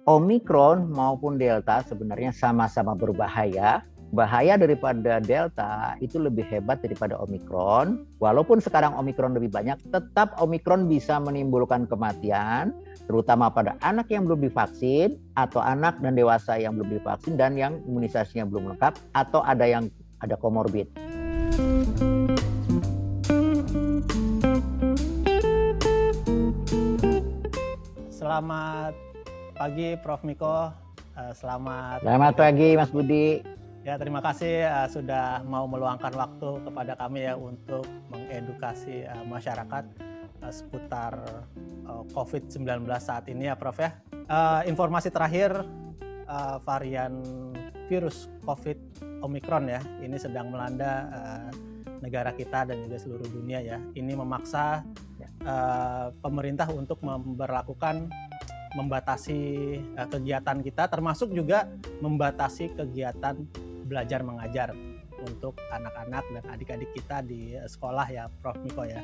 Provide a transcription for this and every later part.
Omikron maupun Delta sebenarnya sama-sama berbahaya. Bahaya daripada Delta itu lebih hebat daripada Omikron. Walaupun sekarang Omikron lebih banyak, tetap Omikron bisa menimbulkan kematian, terutama pada anak yang belum divaksin, atau anak dan dewasa yang belum divaksin, dan yang imunisasinya belum lengkap, atau ada komorbid. Selamat pagi Prof. Miko. Selamat pagi Mas Budi. Ya, terima kasih sudah mau meluangkan waktu kepada kami ya untuk mengedukasi masyarakat seputar COVID-19 saat ini ya Prof ya. Informasi terakhir varian virus COVID Omikron ya, ini sedang melanda negara kita dan juga seluruh dunia ya. Ini memaksa pemerintah untuk membatasi kegiatan kita, termasuk juga membatasi kegiatan belajar mengajar untuk anak-anak dan adik-adik kita di sekolah ya Prof. Miko ya.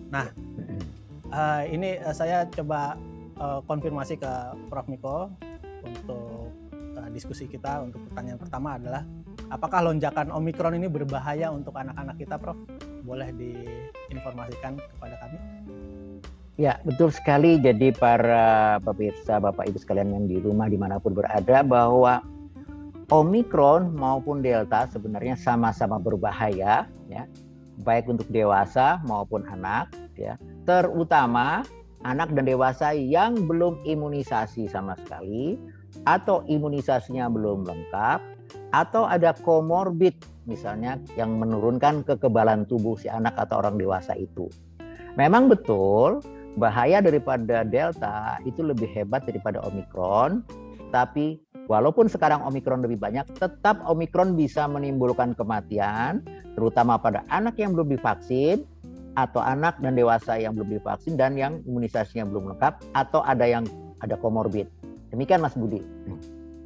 Nah, ini saya coba konfirmasi ke Prof. Miko untuk diskusi kita. Untuk pertanyaan pertama adalah, apakah lonjakan Omikron ini berbahaya untuk anak-anak kita, Prof? Boleh diinformasikan kepada kami? Ya, betul sekali. Jadi para pemirsa, Bapak Ibu sekalian yang di rumah dimanapun berada, bahwa Omikron maupun Delta sebenarnya sama-sama berbahaya, ya, baik untuk dewasa maupun anak, ya, terutama anak dan dewasa yang belum imunisasi sama sekali, atau imunisasinya belum lengkap, atau ada komorbid, misalnya yang menurunkan kekebalan tubuh si anak atau orang dewasa itu. Memang betul bahaya daripada Delta itu lebih hebat daripada Omikron, tapi walaupun sekarang Omikron lebih banyak, tetap Omikron bisa menimbulkan kematian, terutama pada anak yang belum divaksin, atau anak dan dewasa yang belum divaksin, dan yang imunisasinya belum lengkap, atau ada komorbid. Demikian Mas Budi.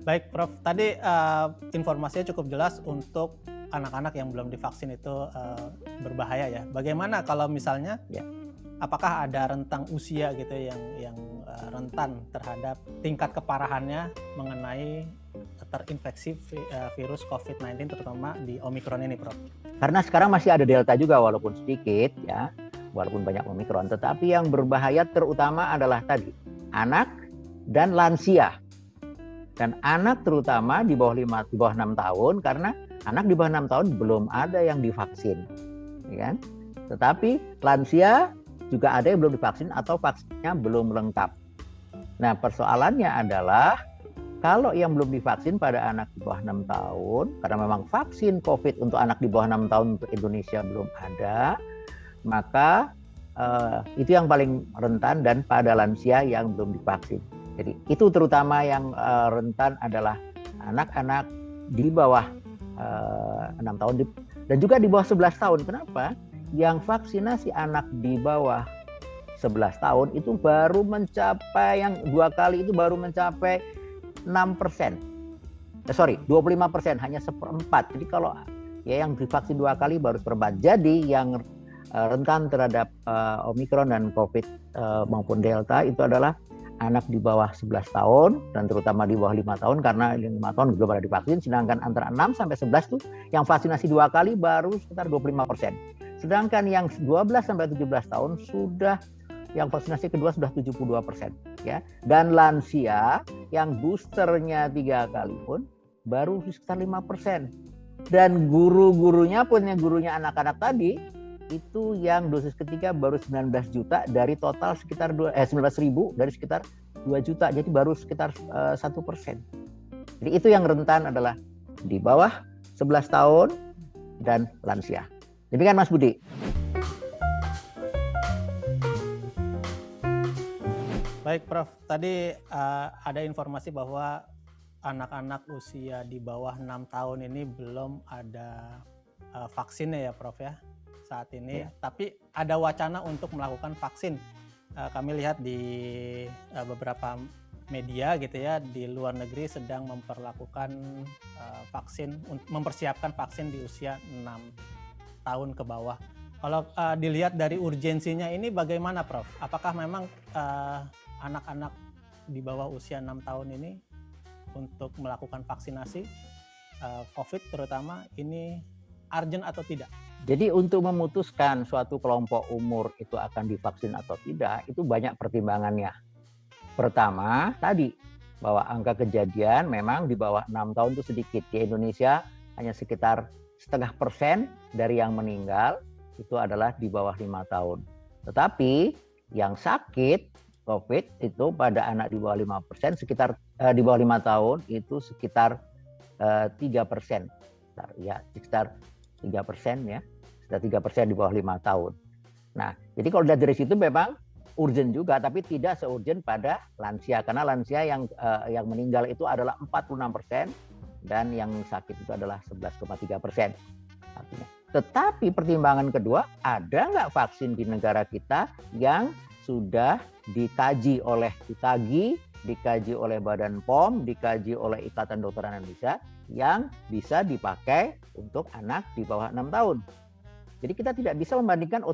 Baik Prof, tadi informasinya cukup jelas untuk anak-anak yang belum divaksin itu berbahaya ya. Bagaimana kalau misalnya apakah ada rentang usia gitu yang rentan terhadap tingkat keparahannya mengenai terinfeksi virus COVID-19 terutama di Omikron ini, Prof? Karena sekarang masih ada Delta juga walaupun sedikit ya, walaupun banyak Omikron, tetapi yang berbahaya terutama adalah tadi anak dan lansia. Dan anak terutama di bawah 6 tahun, karena anak di bawah 6 tahun belum ada yang divaksin, ya kan? Tetapi lansia juga ada yang belum divaksin atau vaksinnya belum lengkap. Nah, persoalannya adalah kalau yang belum divaksin pada anak di bawah 6 tahun, karena memang vaksin COVID untuk anak di bawah 6 tahun untuk Indonesia belum ada, maka itu yang paling rentan, dan pada lansia yang belum divaksin. Jadi itu terutama yang rentan adalah anak-anak di bawah 6 tahun dan juga di bawah 11 tahun. Kenapa? Yang vaksinasi anak di bawah 11 tahun itu baru mencapai, yang 2 kali itu baru mencapai 6%. 25%, hanya 1/4. Jadi kalau ya yang divaksin 2 kali baru 1/4. Jadi yang rentan terhadap Omikron dan COVID maupun Delta itu adalah anak di bawah 11 tahun dan terutama di bawah 5 tahun, karena 5 tahun belum ada divaksin. Sedangkan antara 6 sampai 11 tuh yang vaksinasi 2 kali baru sekitar 25%. Sedangkan yang 12 sampai 17 tahun sudah, yang vaksinasi kedua sudah 72%, ya. Dan lansia yang boosternya 3 kali pun baru sekitar 5%. Dan gurunya anak-anak tadi itu yang dosis ketiga baru 19 juta dari total sekitar 19.000 dari sekitar 2 juta. Jadi baru sekitar 1%. Jadi itu yang rentan adalah di bawah 11 tahun dan lansia. Demikian Mas Budi. Baik Prof, tadi ada informasi bahwa anak-anak usia di bawah 6 tahun ini belum ada vaksinnya ya Prof ya saat ini, tapi ada wacana untuk melakukan vaksin. Kami lihat di beberapa media gitu ya, di luar negeri sedang memperlakukan mempersiapkan vaksin di usia 6 tahun ke bawah. Kalau dilihat dari urgensinya ini bagaimana Prof? Apakah memang anak-anak di bawah usia 6 tahun ini untuk melakukan vaksinasi COVID terutama ini urgent atau tidak? Jadi untuk memutuskan suatu kelompok umur itu akan divaksin atau tidak, itu banyak pertimbangannya. Pertama, tadi bahwa angka kejadian memang di bawah 6 tahun itu sedikit. Di Indonesia hanya sekitar 0,5% dari yang meninggal itu adalah di bawah 5 tahun. Tetapi yang sakit COVID itu pada anak di bawah 5% sekitar di bawah 5 tahun itu sekitar 3%. Ya, sekitar 3% ya. Sekitar 3% di bawah 5 tahun. Nah, jadi kalau dari situ memang urgent juga, tapi tidak seurgent pada lansia, karena lansia yang meninggal itu adalah 46% dan yang sakit itu adalah 11,3% artinya. Tetapi pertimbangan kedua, ada nggak vaksin di negara kita yang sudah dikaji oleh ITAGI, dikaji oleh Badan POM, dikaji oleh Ikatan Dokter Indonesia yang bisa dipakai untuk anak di bawah 6 tahun. Jadi kita tidak bisa membandingkan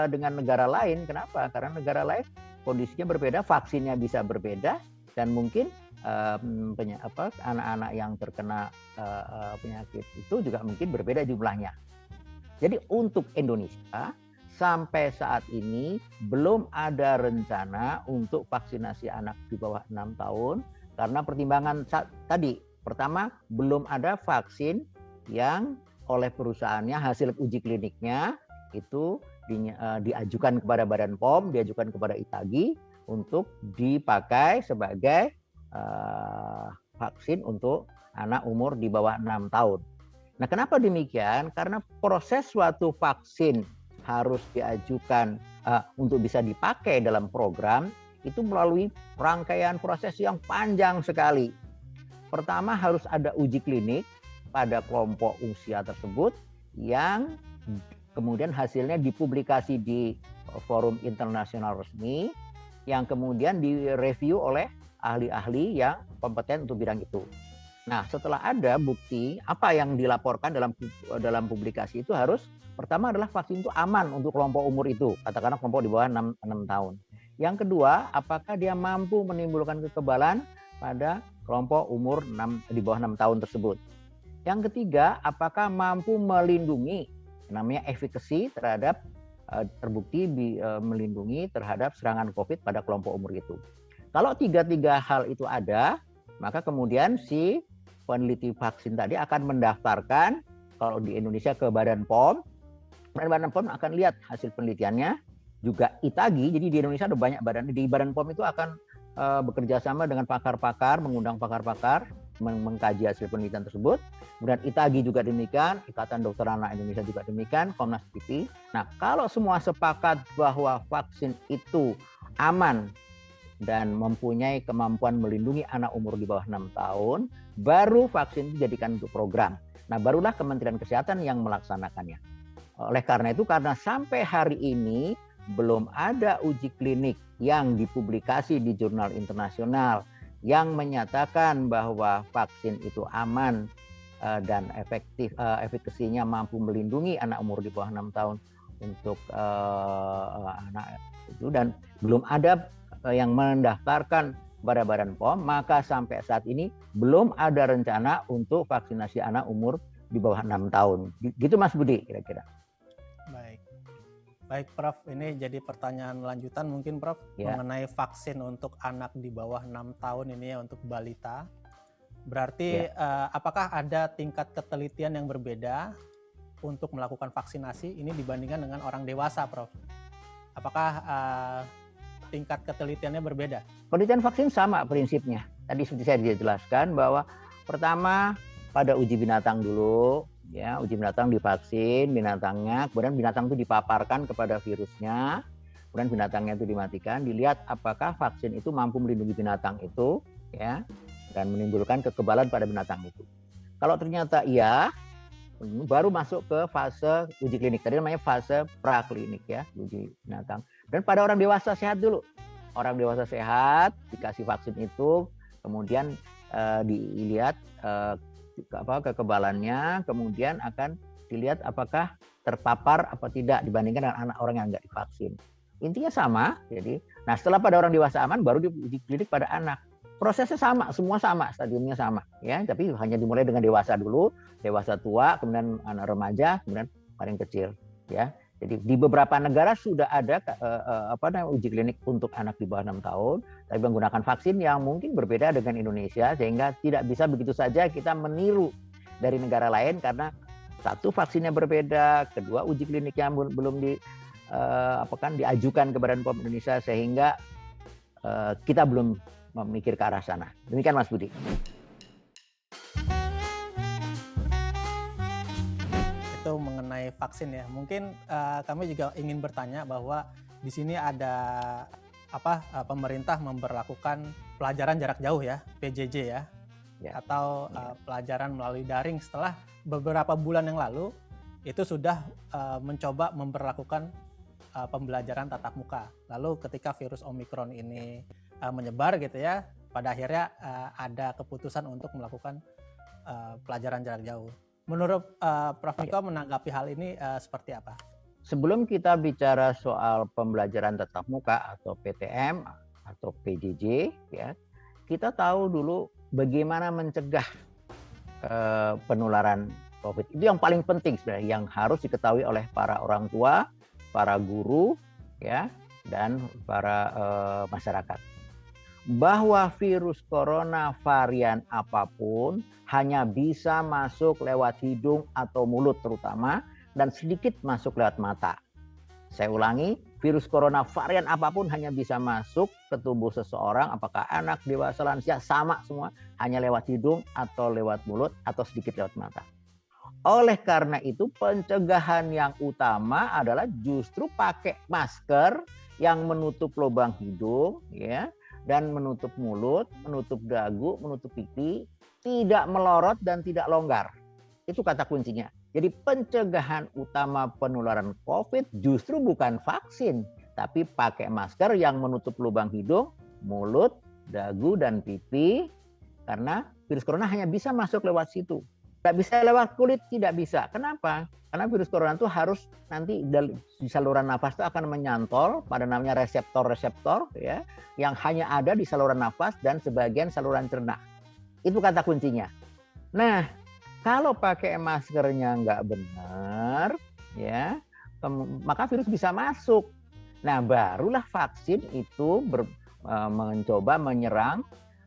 dengan negara lain. Kenapa? Karena negara lain kondisinya berbeda, vaksinnya bisa berbeda, dan mungkin anak-anak yang terkena penyakit itu juga mungkin berbeda jumlahnya. Jadi untuk Indonesia sampai saat ini belum ada rencana untuk vaksinasi anak di bawah 6 tahun karena pertimbangan tadi. Pertama, belum ada vaksin yang oleh perusahaannya hasil uji kliniknya itu diajukan kepada Badan POM, diajukan kepada ITAGI untuk dipakai sebagai vaksin untuk anak umur di bawah 6 tahun. Nah, kenapa demikian? Karena proses suatu vaksin harus diajukan untuk bisa dipakai dalam program itu melalui rangkaian proses yang panjang sekali. Pertama harus ada uji klinik pada kelompok usia tersebut yang kemudian hasilnya dipublikasi di forum internasional resmi yang kemudian direview oleh ahli-ahli yang kompeten untuk bidang itu. Nah, setelah ada bukti apa yang dilaporkan dalam publikasi itu harus pertama adalah vaksin itu aman untuk kelompok umur itu, katakanlah kelompok di bawah 6 tahun. Yang kedua, apakah dia mampu menimbulkan kekebalan pada kelompok umur di bawah 6 tahun tersebut. Yang ketiga, apakah mampu melindungi, namanya efekasi terhadap terbukti melindungi terhadap serangan COVID pada kelompok umur itu. Kalau tiga hal itu ada, maka kemudian si peneliti vaksin tadi akan mendaftarkan kalau di Indonesia ke Badan POM. Badan POM akan lihat hasil penelitiannya, juga ITAGI. Jadi di Indonesia ada banyak badan. Di Badan POM itu akan bekerja sama dengan pakar-pakar, mengundang pakar-pakar mengkaji hasil penelitian tersebut. Kemudian ITAGI juga demikian, Ikatan Dokter Anak Indonesia juga demikian, Komnas KIPI. Nah, kalau semua sepakat bahwa vaksin itu aman dan mempunyai kemampuan melindungi anak umur di bawah 6 tahun, baru vaksin dijadikan untuk program. Nah, barulah Kementerian Kesehatan yang melaksanakannya. Oleh karena itu, karena sampai hari ini belum ada uji klinik yang dipublikasi di jurnal internasional yang menyatakan bahwa vaksin itu aman dan efekasinya mampu melindungi anak umur di bawah 6 tahun untuk anak itu, dan belum ada yang mendaftarkan pada Badan POM, maka sampai saat ini belum ada rencana untuk vaksinasi anak umur di bawah 6 tahun. Gitu Mas Budi kira-kira. Baik Prof, ini jadi pertanyaan lanjutan mungkin Prof, mengenai vaksin untuk anak di bawah 6 tahun ini ya, untuk balita. Berarti apakah ada tingkat ketelitian yang berbeda untuk melakukan vaksinasi ini dibandingkan dengan orang dewasa Prof? Apakah tingkat ketelitiannya berbeda? Penelitian vaksin sama prinsipnya. Tadi seperti saya jelaskan bahwa pertama pada uji binatang dulu, ya, uji binatang divaksin binatangnya, kemudian binatang itu dipaparkan kepada virusnya, kemudian binatangnya itu dimatikan, dilihat apakah vaksin itu mampu melindungi binatang itu, ya, dan menimbulkan kekebalan pada binatang itu. Kalau ternyata iya, baru masuk ke fase uji klinik. Tadi namanya fase praklinik ya, uji binatang. Dan pada orang dewasa sehat dulu. Orang dewasa sehat dikasih vaksin itu, kemudian dilihat kekebalannya, kemudian akan dilihat apakah terpapar apa tidak dibandingkan dengan anak orang yang nggak divaksin. Intinya sama. Jadi Nah, setelah pada orang dewasa aman, baru diuji klinik pada anak. Prosesnya sama, semua sama, stadiumnya sama, ya. Tapi hanya dimulai dengan dewasa dulu, dewasa tua, kemudian anak remaja, kemudian paling kecil, ya. Jadi di beberapa negara sudah ada uji klinik untuk anak di bawah 6 tahun, tapi menggunakan vaksin yang mungkin berbeda dengan Indonesia, sehingga tidak bisa begitu saja kita meniru dari negara lain karena satu vaksinnya berbeda, kedua uji kliniknya belum diajukan kepada POM Indonesia, sehingga kita belum memikir ke arah sana. Demikian Mas Budi. Itu mengenai vaksin ya. Mungkin kami juga ingin bertanya bahwa di sini ada pemerintah memberlakukan pelajaran jarak jauh ya, PJJ ya. Atau pelajaran melalui daring setelah beberapa bulan yang lalu itu sudah mencoba memberlakukan pembelajaran tatap muka. Lalu ketika virus Omikron ini menyebar gitu ya, pada akhirnya ada keputusan untuk melakukan pelajaran jarak jauh. Menurut Prof. Miko menanggapi hal ini seperti apa? Sebelum kita bicara soal pembelajaran tatap muka atau PTM atau PJJ, ya, kita tahu dulu bagaimana mencegah penularan COVID. Itu yang paling penting sebenarnya, yang harus diketahui oleh para orang tua, para guru, ya, dan para masyarakat. Bahwa virus corona varian apapun hanya bisa masuk lewat hidung atau mulut terutama, dan sedikit masuk lewat mata. Saya ulangi, virus corona varian apapun hanya bisa masuk ke tubuh seseorang, apakah anak, dewasa, lansia, sama semua, hanya lewat hidung atau lewat mulut atau sedikit lewat mata. Oleh karena itu pencegahan yang utama adalah justru pakai masker yang menutup lubang hidung, ya, dan menutup mulut, menutup dagu, menutup pipi, tidak melorot dan tidak longgar. Itu kata kuncinya. Jadi pencegahan utama penularan COVID justru bukan vaksin, tapi pakai masker yang menutup lubang hidung, mulut, dagu, dan pipi, karena virus corona hanya bisa masuk lewat situ. Tidak bisa lewat kulit, tidak bisa. Kenapa? Karena virus corona itu harus nanti di saluran nafas itu akan menyantol pada namanya reseptor-reseptor, ya, yang hanya ada di saluran nafas dan sebagian saluran cerna. Itu kata kuncinya. Nah, kalau pakai maskernya nggak benar, ya, maka virus bisa masuk. Nah, barulah vaksin itu mencoba menyerang,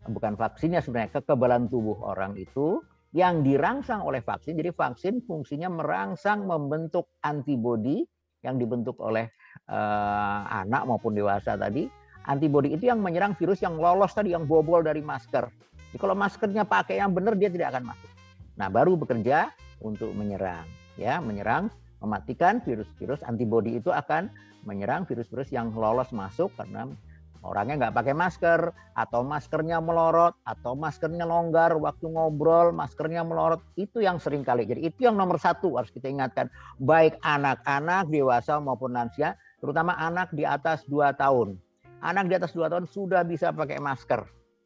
bukan vaksinnya sebenarnya, kekebalan tubuh orang itu yang dirangsang oleh vaksin. Jadi vaksin fungsinya merangsang, membentuk antibodi yang dibentuk oleh anak maupun dewasa tadi. Antibodi itu yang menyerang virus yang lolos tadi, yang bobol dari masker. Jadi kalau maskernya pakai yang benar, dia tidak akan masuk. Nah, baru bekerja untuk menyerang, ya, menyerang, mematikan virus-virus. Antibodi itu akan menyerang virus-virus yang lolos masuk karena orangnya nggak pakai masker, atau maskernya melorot, atau maskernya longgar waktu ngobrol, maskernya melorot. Itu yang sering kali. Jadi itu yang nomor satu harus kita ingatkan. Baik anak-anak, dewasa maupun lansia, terutama anak di atas 2 tahun. Anak di atas 2 tahun sudah bisa pakai masker,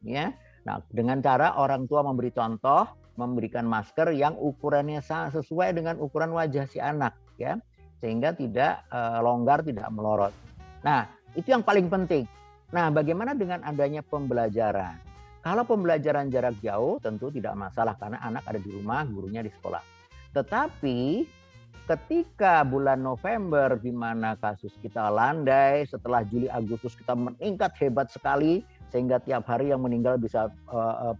ya. Nah, dengan cara orang tua memberi contoh, memberikan masker yang ukurannya sesuai dengan ukuran wajah si anak, ya, sehingga tidak longgar, tidak melorot. Nah, itu yang paling penting. Nah, bagaimana dengan adanya pembelajaran? Kalau pembelajaran jarak jauh tentu tidak masalah karena anak ada di rumah, gurunya di sekolah. Tetapi ketika bulan November di mana kasus kita landai, setelah Juli Agustus kita meningkat hebat sekali sehingga tiap hari yang meninggal bisa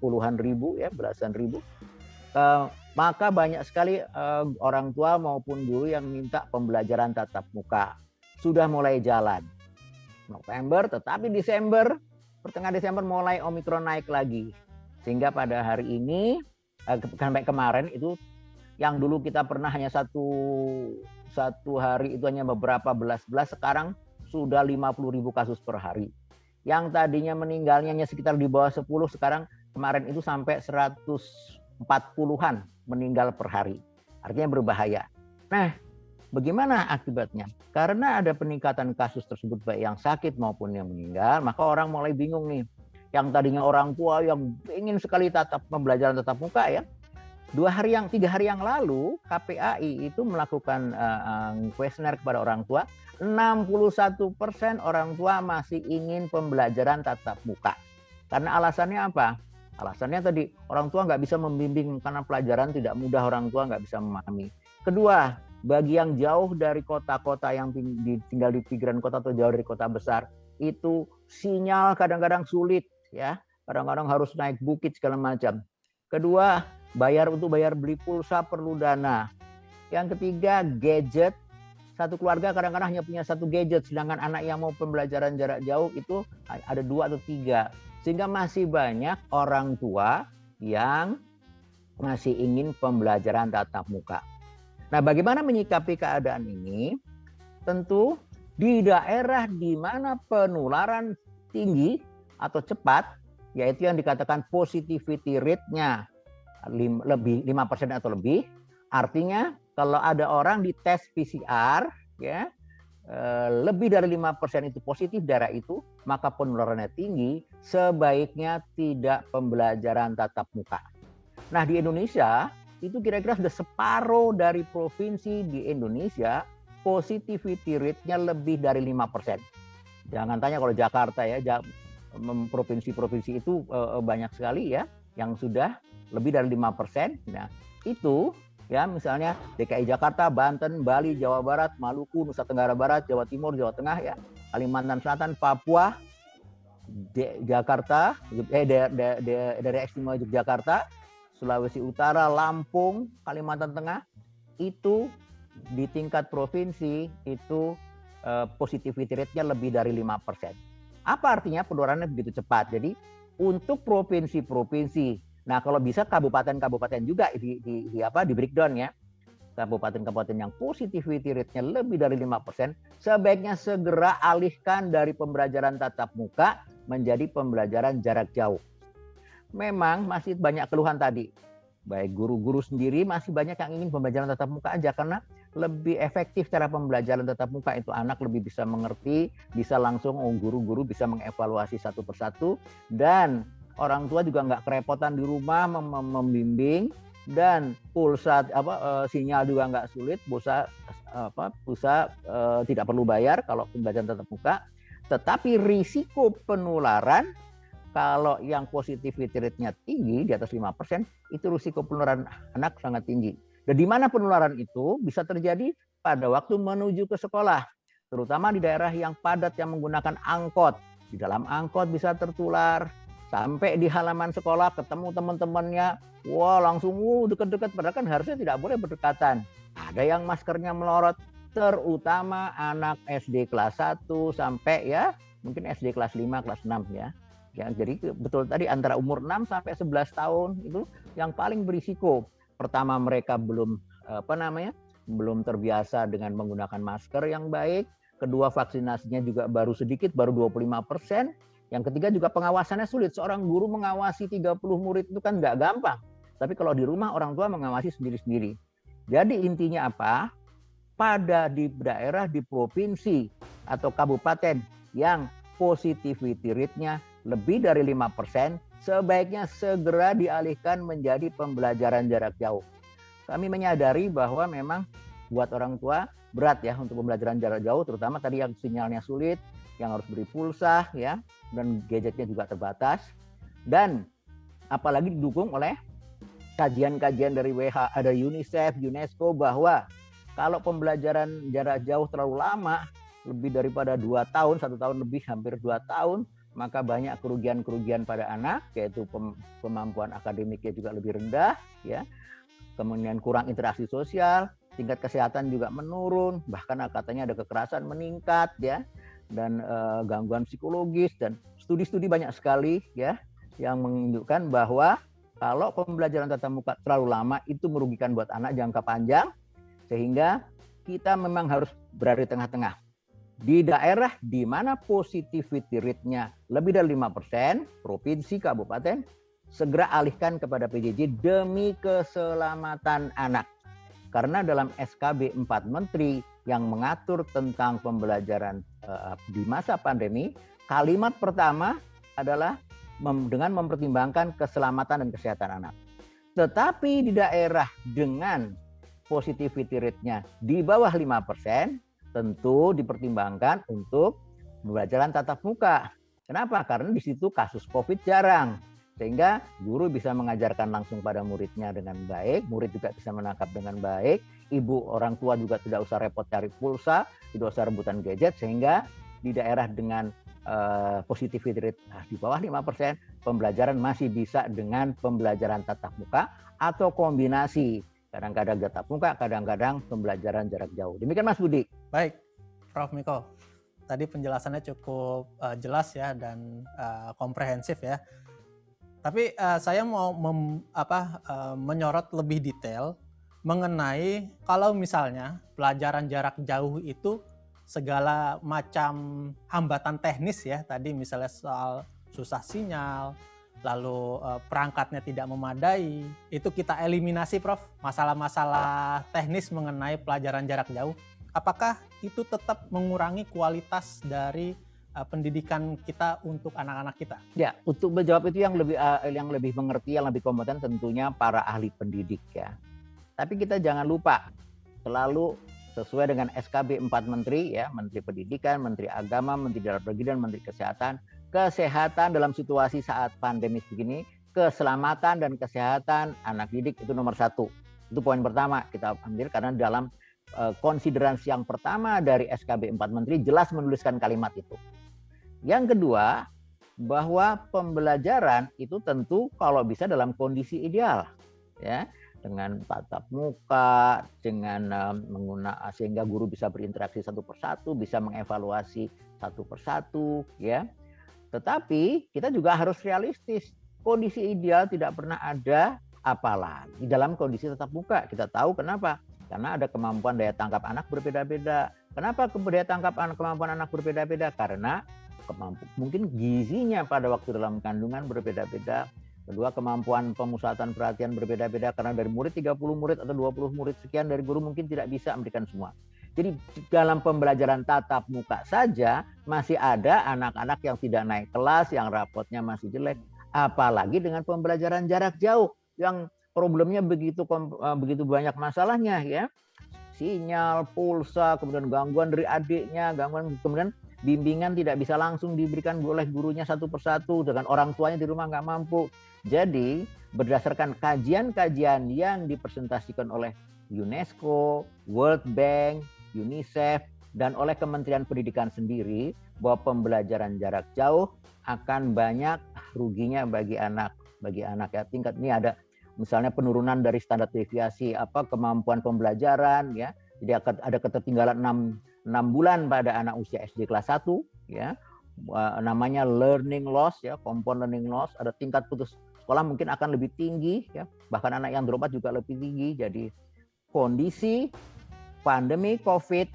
puluhan ribu, ya, belasan ribu. Maka banyak sekali orang tua maupun guru yang minta pembelajaran tatap muka. Sudah mulai jalan. November, tetapi Desember, pertengahan Desember mulai Omikron naik lagi. Sehingga pada hari ini, sampai kemarin itu, yang dulu kita pernah hanya satu hari itu hanya beberapa belas, sekarang sudah 50.000 kasus per hari. Yang tadinya meninggalnya hanya sekitar di bawah 10, sekarang kemarin itu sampai 140-an meninggal per hari. Artinya berbahaya. Nah, bagaimana akibatnya? Karena ada peningkatan kasus tersebut baik yang sakit maupun yang meninggal, maka orang mulai bingung nih. Yang tadinya orang tua yang ingin sekali pembelajaran tatap muka, ya, 3 hari yang lalu KPAI itu melakukan kuesioner kepada orang tua. 61% orang tua masih ingin pembelajaran tatap muka. Karena alasannya apa? Alasannya tadi orang tua nggak bisa membimbing karena pelajaran tidak mudah, orang tua nggak bisa memahami. Kedua, bagi yang jauh dari kota-kota yang tinggal di pinggiran kota atau jauh dari kota besar, itu sinyal kadang-kadang sulit ya. Kadang-kadang harus naik bukit segala macam. Kedua, bayar beli pulsa perlu dana. Yang ketiga, gadget. Satu keluarga kadang-kadang hanya punya satu gadget, sedangkan anak yang mau pembelajaran jarak jauh itu ada 2 atau 3. Sehingga masih banyak orang tua yang masih ingin pembelajaran tatap muka. Nah, bagaimana menyikapi keadaan ini? Tentu di daerah di mana penularan tinggi atau cepat, yaitu yang dikatakan positivity rate-nya lebih 5% atau lebih, artinya kalau ada orang di tes PCR ya lebih dari 5% itu positif daerah itu, maka penularannya tinggi, sebaiknya tidak pembelajaran tatap muka. Nah, di Indonesia itu kira-kira sudah separuh dari provinsi di Indonesia positivity rate-nya lebih dari 5%. Jangan tanya kalau Jakarta ya, provinsi-provinsi itu banyak sekali ya yang sudah lebih dari 5%. Nah, itu ya misalnya DKI Jakarta, Banten, Bali, Jawa Barat, Maluku, Nusa Tenggara Barat, Jawa Timur, Jawa Tengah ya, Kalimantan Selatan, Papua, Jakarta, daerah istimewa Yogyakarta, Sulawesi Utara, Lampung, Kalimantan Tengah, itu di tingkat provinsi itu positivity rate-nya lebih dari 5%. Apa artinya penularannya begitu cepat? Jadi untuk provinsi-provinsi, nah kalau bisa kabupaten-kabupaten juga di breakdown ya. Kabupaten-kabupaten yang positivity rate-nya lebih dari 5%, sebaiknya segera alihkan dari pembelajaran tatap muka menjadi pembelajaran jarak jauh. Memang masih banyak keluhan tadi. Baik guru-guru sendiri masih banyak yang ingin pembelajaran tatap muka aja karena lebih efektif cara pembelajaran tatap muka itu, anak lebih bisa mengerti, bisa langsung guru-guru bisa mengevaluasi satu persatu, dan orang tua juga nggak kerepotan di rumah membimbing, dan pulsa sinyal juga nggak sulit, pulsa tidak perlu bayar kalau pembelajaran tatap muka. Tetapi risiko penularan kalau yang positivity rate-nya tinggi di atas 5%, itu risiko penularan anak sangat tinggi. Dan di mana penularan itu bisa terjadi pada waktu menuju ke sekolah, terutama di daerah yang padat yang menggunakan angkot. Di dalam angkot bisa tertular, sampai di halaman sekolah ketemu teman-temannya, wah langsung deket-deket, padahal kan harusnya tidak boleh berdekatan. Ada yang maskernya melorot, terutama anak SD kelas 1 sampai ya mungkin SD kelas 5, kelas 6 ya. Ya, jadi betul tadi antara umur 6 sampai 11 tahun itu yang paling berisiko. Pertama, mereka belum belum terbiasa dengan menggunakan masker yang baik. Kedua, vaksinasinya juga baru sedikit, baru 25%. Yang ketiga juga pengawasannya sulit. Seorang guru mengawasi 30 murid itu kan nggak gampang. Tapi kalau di rumah orang tua mengawasi sendiri-sendiri. Jadi intinya apa? Pada di daerah, di provinsi atau kabupaten yang positivity rate-nya lebih dari 5%, sebaiknya segera dialihkan menjadi pembelajaran jarak jauh. Kami menyadari bahwa memang buat orang tua berat ya untuk pembelajaran jarak jauh, terutama tadi yang sinyalnya sulit, yang harus beri pulsa ya, dan gadgetnya juga terbatas. Dan apalagi didukung oleh kajian-kajian dari WHO, ada UNICEF, UNESCO, bahwa kalau pembelajaran jarak jauh terlalu lama, lebih daripada 2 tahun, 1 tahun lebih, hampir 2 tahun, maka banyak kerugian-kerugian pada anak, yaitu kemampuan akademiknya juga lebih rendah, ya. Kemudian kurang interaksi sosial, tingkat kesehatan juga menurun, bahkan katanya ada kekerasan meningkat, ya, dan gangguan psikologis, dan studi-studi banyak sekali, ya, yang menunjukkan bahwa kalau pembelajaran tatap muka terlalu lama itu merugikan buat anak jangka panjang, sehingga kita memang harus berada di tengah-tengah. Di daerah di mana positivity rate-nya lebih dari 5%, provinsi, kabupaten, segera alihkan kepada PJJ demi keselamatan anak. Karena dalam SKB 4 Menteri yang mengatur tentang pembelajaran di masa pandemi, kalimat pertama adalah dengan mempertimbangkan keselamatan dan kesehatan anak. Tetapi di daerah dengan positivity rate-nya di bawah 5%, tentu dipertimbangkan untuk pembelajaran tatap muka. Kenapa? Karena di situ kasus COVID jarang. Sehingga guru bisa mengajarkan langsung pada muridnya dengan baik, murid juga bisa menangkap dengan baik, ibu orang tua juga tidak usah repot cari pulsa, tidak usah rebutan gadget, sehingga di daerah dengan positivity rate di bawah 5%, pembelajaran masih bisa dengan pembelajaran tatap muka atau kombinasi. Kadang-kadang tatap muka, kadang-kadang pembelajaran jarak jauh. Demikian Mas Budi. Baik, Prof. Miko. Tadi penjelasannya cukup jelas ya dan komprehensif ya. Tapi saya mau menyorot lebih detail mengenai kalau misalnya pelajaran jarak jauh itu segala macam hambatan teknis ya, tadi misalnya soal susah sinyal, lalu perangkatnya tidak memadai, itu kita eliminasi Prof, masalah-masalah teknis mengenai pelajaran jarak jauh. Apakah itu tetap mengurangi kualitas dari pendidikan kita untuk anak-anak kita? Ya, untuk menjawab itu yang lebih mengerti, yang lebih kompeten tentunya para ahli pendidik ya. Tapi kita jangan lupa selalu sesuai dengan SKB 4 Menteri ya, Menteri Pendidikan, Menteri Agama, Menteri Dalam Negeri dan Menteri Kesehatan. Kesehatan dalam situasi saat pandemis begini, keselamatan dan kesehatan anak didik itu nomor 1. Itu poin pertama kita ambil karena dalam konsideransi yang pertama dari SKB 4 Menteri jelas menuliskan kalimat itu. Yang kedua, bahwa pembelajaran itu tentu kalau bisa dalam kondisi ideal ya, dengan tatap muka, dengan menggunakan sehingga guru bisa berinteraksi satu persatu, bisa mengevaluasi satu persatu ya. Tetapi kita juga harus realistis. Kondisi ideal tidak pernah ada, apalagi dalam kondisi tatap muka. Kita tahu kenapa? Karena ada kemampuan daya tangkap anak berbeda-beda. Kenapa kemampuan anak berbeda-beda? Karena mungkin gizinya pada waktu dalam kandungan berbeda-beda. Kedua, kemampuan pemusatan perhatian berbeda-beda karena dari murid 30 murid atau 20 murid sekian dari guru mungkin tidak bisa memberikan semua. Jadi dalam pembelajaran tatap muka saja masih ada anak-anak yang tidak naik kelas, yang rapotnya masih jelek. Apalagi dengan pembelajaran jarak jauh yang problemnya begitu banyak masalahnya ya. Sinyal, pulsa, kemudian gangguan dari adiknya, kemudian bimbingan tidak bisa langsung diberikan oleh gurunya satu persatu, dengan orang tuanya di rumah nggak mampu. Jadi berdasarkan kajian-kajian yang dipresentasikan oleh UNESCO, World Bank, UNICEF, dan oleh Kementerian Pendidikan sendiri, bahwa pembelajaran jarak jauh akan banyak ruginya bagi anak ya. Tingkat ini ada misalnya penurunan dari standar deviasi kemampuan pembelajaran ya. Jadi ada ketertinggalan 6 bulan pada anak usia SD kelas 1 ya. Namanya learning loss ya, compound learning loss, ada tingkat putus sekolah mungkin akan lebih tinggi ya, bahkan anak yang drop out juga lebih tinggi. Jadi kondisi pandemi COVID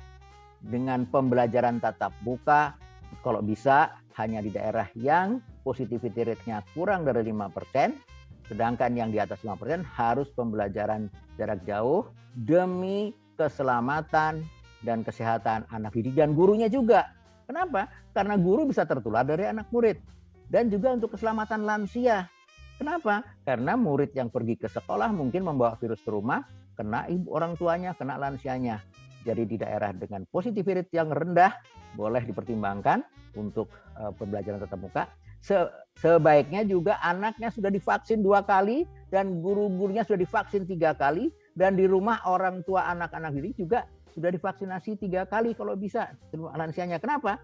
dengan pembelajaran tatap muka kalau bisa hanya di daerah yang positivity rate-nya kurang dari 5%, sedangkan yang di atas 5% harus pembelajaran jarak jauh demi keselamatan dan kesehatan anak didik dan gurunya juga. Kenapa? Karena guru bisa tertular dari anak murid. Dan juga untuk keselamatan lansia. Kenapa? Karena murid yang pergi ke sekolah mungkin membawa virus ke rumah, kena ibu orang tuanya, kena lansianya. Jadi di daerah dengan positivity rate yang rendah, boleh dipertimbangkan untuk pembelajaran tatap muka. Sebaiknya juga anaknya sudah divaksin 2 kali, dan guru-gurunya sudah divaksin 3 kali, dan di rumah orang tua anak-anak didik juga sudah divaksinasi 3 kali kalau bisa lansianya. Kenapa?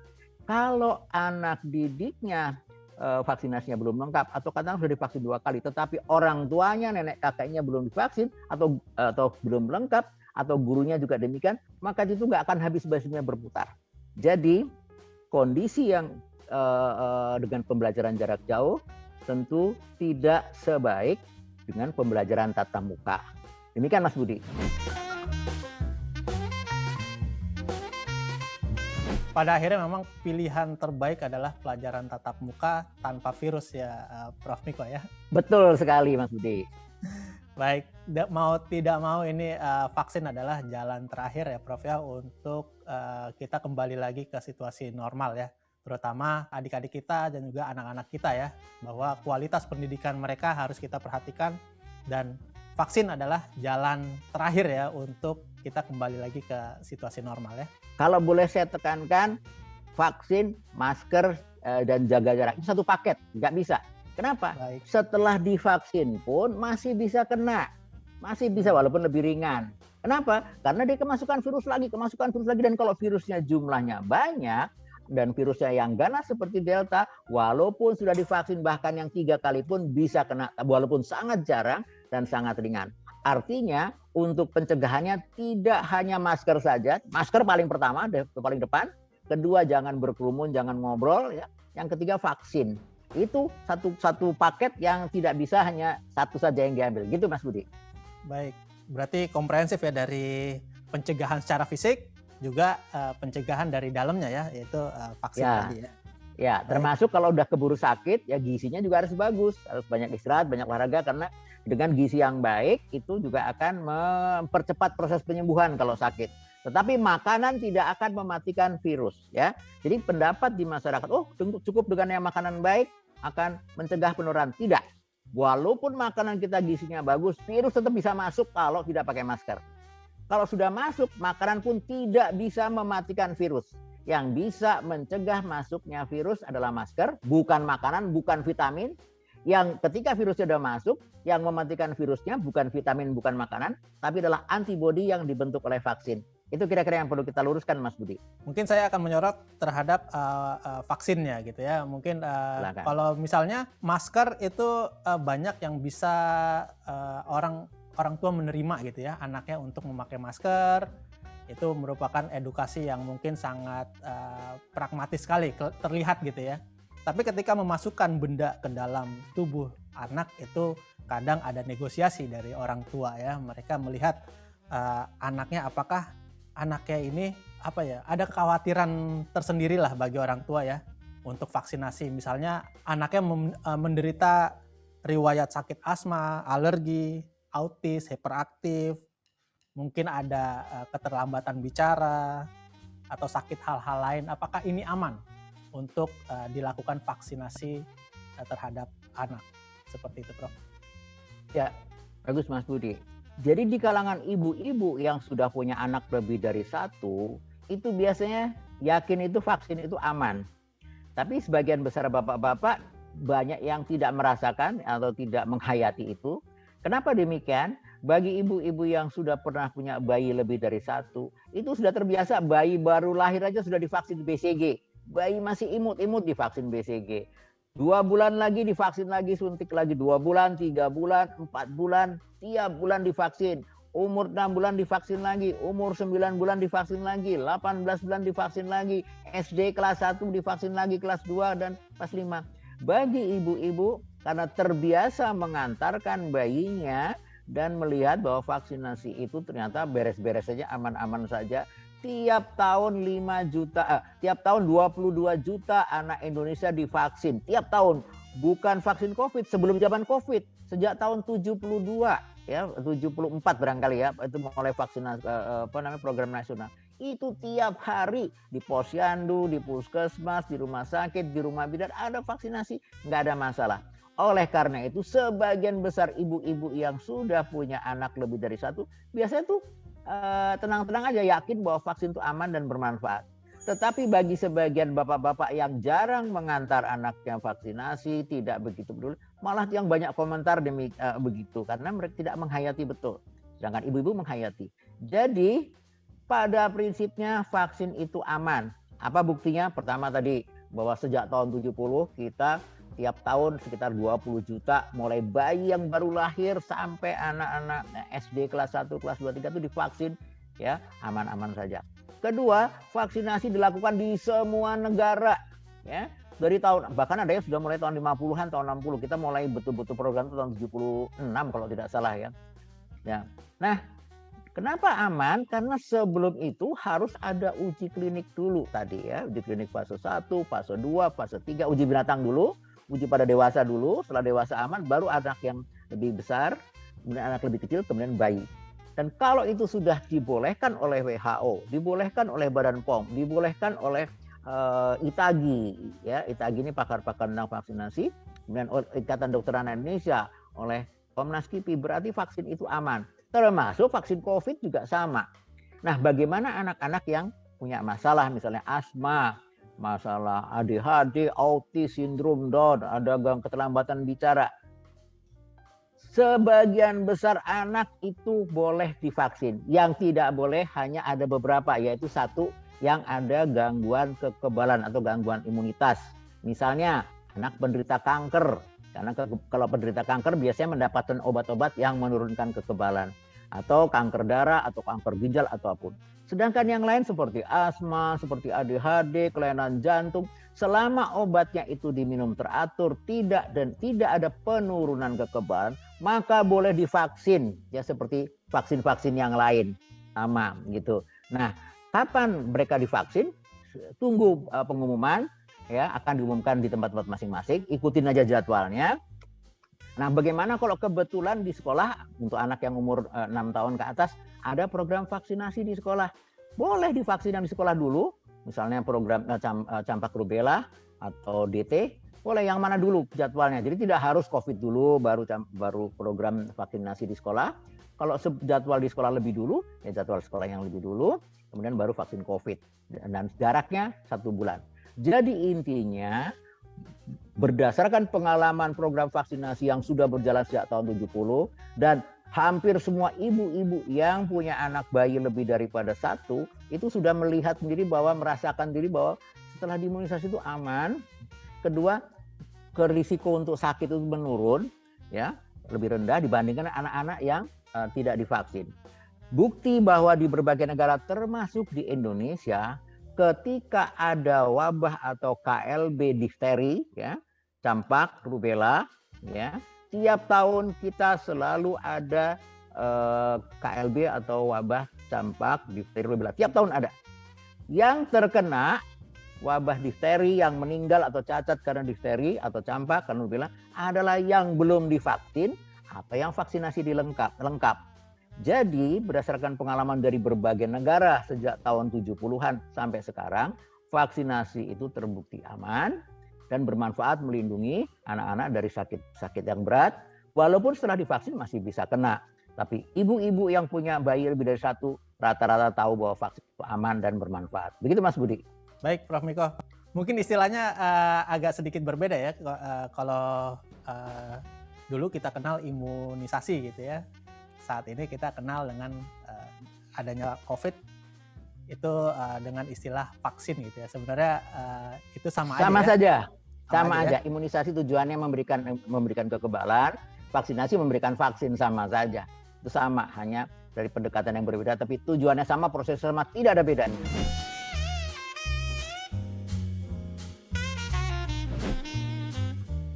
Kalau anak didiknya vaksinasinya belum lengkap atau kadang sudah divaksin 2 kali, tetapi orang tuanya, nenek kakeknya belum divaksin atau belum lengkap, atau gurunya juga demikian, maka itu nggak akan habis-habisnya berputar. Jadi kondisi yang dengan pembelajaran jarak jauh tentu tidak sebaik dengan pembelajaran tatap muka. Demikian Mas Budi. Pada akhirnya memang pilihan terbaik adalah pelajaran tatap muka tanpa virus ya, Prof. Miko ya. Betul sekali Mas Budi. Baik, mau tidak mau ini vaksin adalah jalan terakhir ya Prof ya untuk kita kembali lagi ke situasi normal ya. Terutama adik-adik kita dan juga anak-anak kita ya. Bahwa kualitas pendidikan mereka harus kita perhatikan dan vaksin adalah jalan terakhir ya untuk kita kembali lagi ke situasi normal ya. Kalau boleh saya tekankan, vaksin, masker, dan jaga jarak itu satu paket, nggak bisa. Kenapa? Baik. Setelah divaksin pun masih bisa kena, masih bisa walaupun lebih ringan. Kenapa? Karena dia kemasukan virus lagi, dan kalau virusnya jumlahnya banyak dan virusnya yang ganas seperti Delta, walaupun sudah divaksin bahkan yang 3 kali pun bisa kena, walaupun sangat jarang dan sangat ringan. Artinya untuk pencegahannya tidak hanya masker saja, masker paling pertama, paling depan, kedua jangan berkerumun, jangan ngobrol, ya. Yang ketiga vaksin. Itu satu paket yang tidak bisa hanya satu saja yang diambil, gitu Mas Budi. Baik, berarti komprehensif ya dari pencegahan secara fisik juga pencegahan dari dalamnya ya, yaitu vaksin tadi ya. Ya, termasuk kalau udah keburu sakit, ya gizinya juga harus bagus, harus banyak istirahat, banyak olahraga, karena dengan gizi yang baik itu juga akan mempercepat proses penyembuhan kalau sakit. Tetapi makanan tidak akan mematikan virus, ya. Jadi pendapat di masyarakat, cukup dengan yang makanan baik akan mencegah penularan. Tidak. Walaupun makanan kita gizinya bagus, virus tetap bisa masuk kalau tidak pakai masker. Kalau sudah masuk, makanan pun tidak bisa mematikan virus. Yang bisa mencegah masuknya virus adalah masker, bukan makanan, bukan vitamin. Yang ketika virusnya sudah masuk, yang mematikan virusnya bukan vitamin, bukan makanan, tapi adalah antibodi yang dibentuk oleh vaksin. Itu kira-kira yang perlu kita luruskan, Mas Budi. Mungkin saya akan menyorot terhadap vaksinnya gitu ya. Mungkin kalau misalnya masker itu banyak yang bisa orang tua menerima gitu ya, anaknya untuk memakai masker. Itu merupakan edukasi yang mungkin sangat pragmatis sekali terlihat gitu ya. Tapi ketika memasukkan benda ke dalam tubuh anak itu kadang ada negosiasi dari orang tua ya. Mereka melihat anaknya, apakah anaknya ini ada kekhawatiran tersendiri lah bagi orang tua ya untuk vaksinasi. Misalnya anaknya menderita riwayat sakit asma, alergi, autis, hiperaktif, mungkin ada keterlambatan bicara atau sakit hal-hal lain. Apakah ini aman untuk dilakukan vaksinasi terhadap anak? Seperti itu, Prof. Ya, bagus Mas Budi. Jadi di kalangan ibu-ibu yang sudah punya anak lebih dari satu, itu biasanya yakin itu vaksin itu aman. Tapi sebagian besar bapak-bapak banyak yang tidak merasakan atau tidak menghayati itu. Kenapa demikian? Bagi ibu-ibu yang sudah pernah punya bayi lebih dari satu, itu sudah terbiasa bayi baru lahir aja sudah divaksin BCG. Bayi masih imut-imut divaksin BCG. 2 bulan lagi divaksin lagi, suntik lagi 2 bulan, 3 bulan, 4 bulan, tiap bulan divaksin. Umur 6 bulan divaksin lagi, umur 9 bulan divaksin lagi, 18 bulan divaksin lagi, SD kelas 1 divaksin lagi, kelas 2 dan kelas 5. Bagi ibu-ibu karena terbiasa mengantarkan bayinya dan melihat bahwa vaksinasi itu ternyata beres-beres saja, aman-aman saja. Tiap tahun 22 juta anak Indonesia divaksin. Tiap tahun, bukan vaksin COVID, sebelum zaman COVID, sejak tahun 72 ya, 74 barangkali ya, itu mulai vaksinasi program nasional. Itu tiap hari di posyandu, di puskesmas, di rumah sakit, di rumah bidan ada vaksinasi, nggak ada masalah. Oleh karena itu sebagian besar ibu-ibu yang sudah punya anak lebih dari satu biasanya tuh tenang-tenang aja, yakin bahwa vaksin itu aman dan bermanfaat. Tetapi bagi sebagian bapak-bapak yang jarang mengantar anaknya vaksinasi, tidak begitu peduli, malah yang banyak komentar begitu karena mereka tidak menghayati betul. Sedangkan ibu-ibu menghayati. Jadi pada prinsipnya vaksin itu aman. Apa buktinya? Pertama tadi bahwa sejak tahun 70 kita tiap tahun sekitar 20 juta mulai bayi yang baru lahir sampai anak-anak SD kelas 1, kelas 2, 3 itu divaksin ya, aman-aman saja. Kedua, vaksinasi dilakukan di semua negara ya. Dari tahun, bahkan ada yang sudah mulai tahun 50-an, tahun 60. Kita mulai betul-betul program itu tahun 76 kalau tidak salah ya. Ya. Nah, kenapa aman? Karena sebelum itu harus ada uji klinik dulu tadi ya. Uji klinik fase 1, fase 2, fase 3, uji binatang dulu. Uji pada dewasa dulu, setelah dewasa aman, baru anak yang lebih besar, kemudian anak lebih kecil, kemudian bayi. Dan kalau itu sudah dibolehkan oleh WHO, dibolehkan oleh Badan POM, dibolehkan oleh ITAGI, ya ITAGI ini pakar-pakar tentang vaksinasi, kemudian Ikatan Dokter Anak Indonesia, oleh Komnas KIPI, berarti vaksin itu aman. Termasuk vaksin COVID juga sama. Nah, bagaimana anak-anak yang punya masalah, misalnya asma, masalah ADHD, autis, sindrom Down, ada keterlambatan bicara. Sebagian besar anak itu boleh divaksin. Yang tidak boleh hanya ada beberapa, yaitu satu yang ada gangguan kekebalan atau gangguan imunitas. Misalnya anak penderita kanker. Karena kalau penderita kanker biasanya mendapatkan obat-obat yang menurunkan kekebalan. Atau kanker darah, atau kanker ginjal, atau apapun. Sedangkan yang lain seperti asma, seperti ADHD, kelainan jantung, selama obatnya itu diminum teratur, tidak ada penurunan kekebalan, maka boleh divaksin. Ya seperti vaksin-vaksin yang lain. Sama gitu. Nah, kapan mereka divaksin? Tunggu pengumuman. Ya, akan diumumkan di tempat-tempat masing-masing, ikutin aja jadwalnya. Nah, bagaimana kalau kebetulan di sekolah untuk anak yang umur 6 tahun ke atas ada program vaksinasi di sekolah? Boleh divaksin di sekolah dulu, misalnya program campak rubella atau DT, boleh yang mana dulu jadwalnya. Jadi tidak harus COVID dulu baru program vaksinasi di sekolah. Kalau jadwal di sekolah lebih dulu, ya jadwal sekolah yang lebih dulu, kemudian baru vaksin COVID dan jaraknya 1 bulan. Jadi intinya berdasarkan pengalaman program vaksinasi yang sudah berjalan sejak tahun 70 dan hampir semua ibu-ibu yang punya anak bayi lebih daripada 1 itu sudah melihat sendiri bahwa merasakan diri bahwa setelah diimunisasi itu aman. Kedua, risiko untuk sakit itu menurun, ya, lebih rendah dibandingkan anak-anak yang tidak divaksin. Bukti bahwa di berbagai negara termasuk di Indonesia ketika ada wabah atau KLB difteri, ya, campak rubella, ya, tiap tahun kita selalu ada KLB atau wabah campak difteri rubella. Tiap tahun ada. Yang terkena wabah difteri yang meninggal atau cacat karena difteri atau campak karena rubella adalah yang belum divaksin atau yang vaksinasi lengkap. Jadi berdasarkan pengalaman dari berbagai negara sejak tahun 70-an sampai sekarang, vaksinasi itu terbukti aman dan bermanfaat melindungi anak-anak dari sakit yang berat. Walaupun setelah divaksin masih bisa kena. Tapi ibu-ibu yang punya bayi lebih dari 1 rata-rata tahu bahwa vaksin itu aman dan bermanfaat. Begitu Mas Budi. Baik Prof. Miko. Mungkin istilahnya agak sedikit berbeda ya. Kalau dulu kita kenal imunisasi gitu ya. Saat ini kita kenal dengan adanya COVID itu dengan istilah vaksin gitu ya. Sebenarnya itu sama aja. Sama aja. Imunisasi tujuannya memberikan kekebalan, vaksinasi memberikan vaksin sama saja. Itu sama, hanya dari pendekatan yang berbeda tapi tujuannya sama, proses sama, tidak ada bedanya.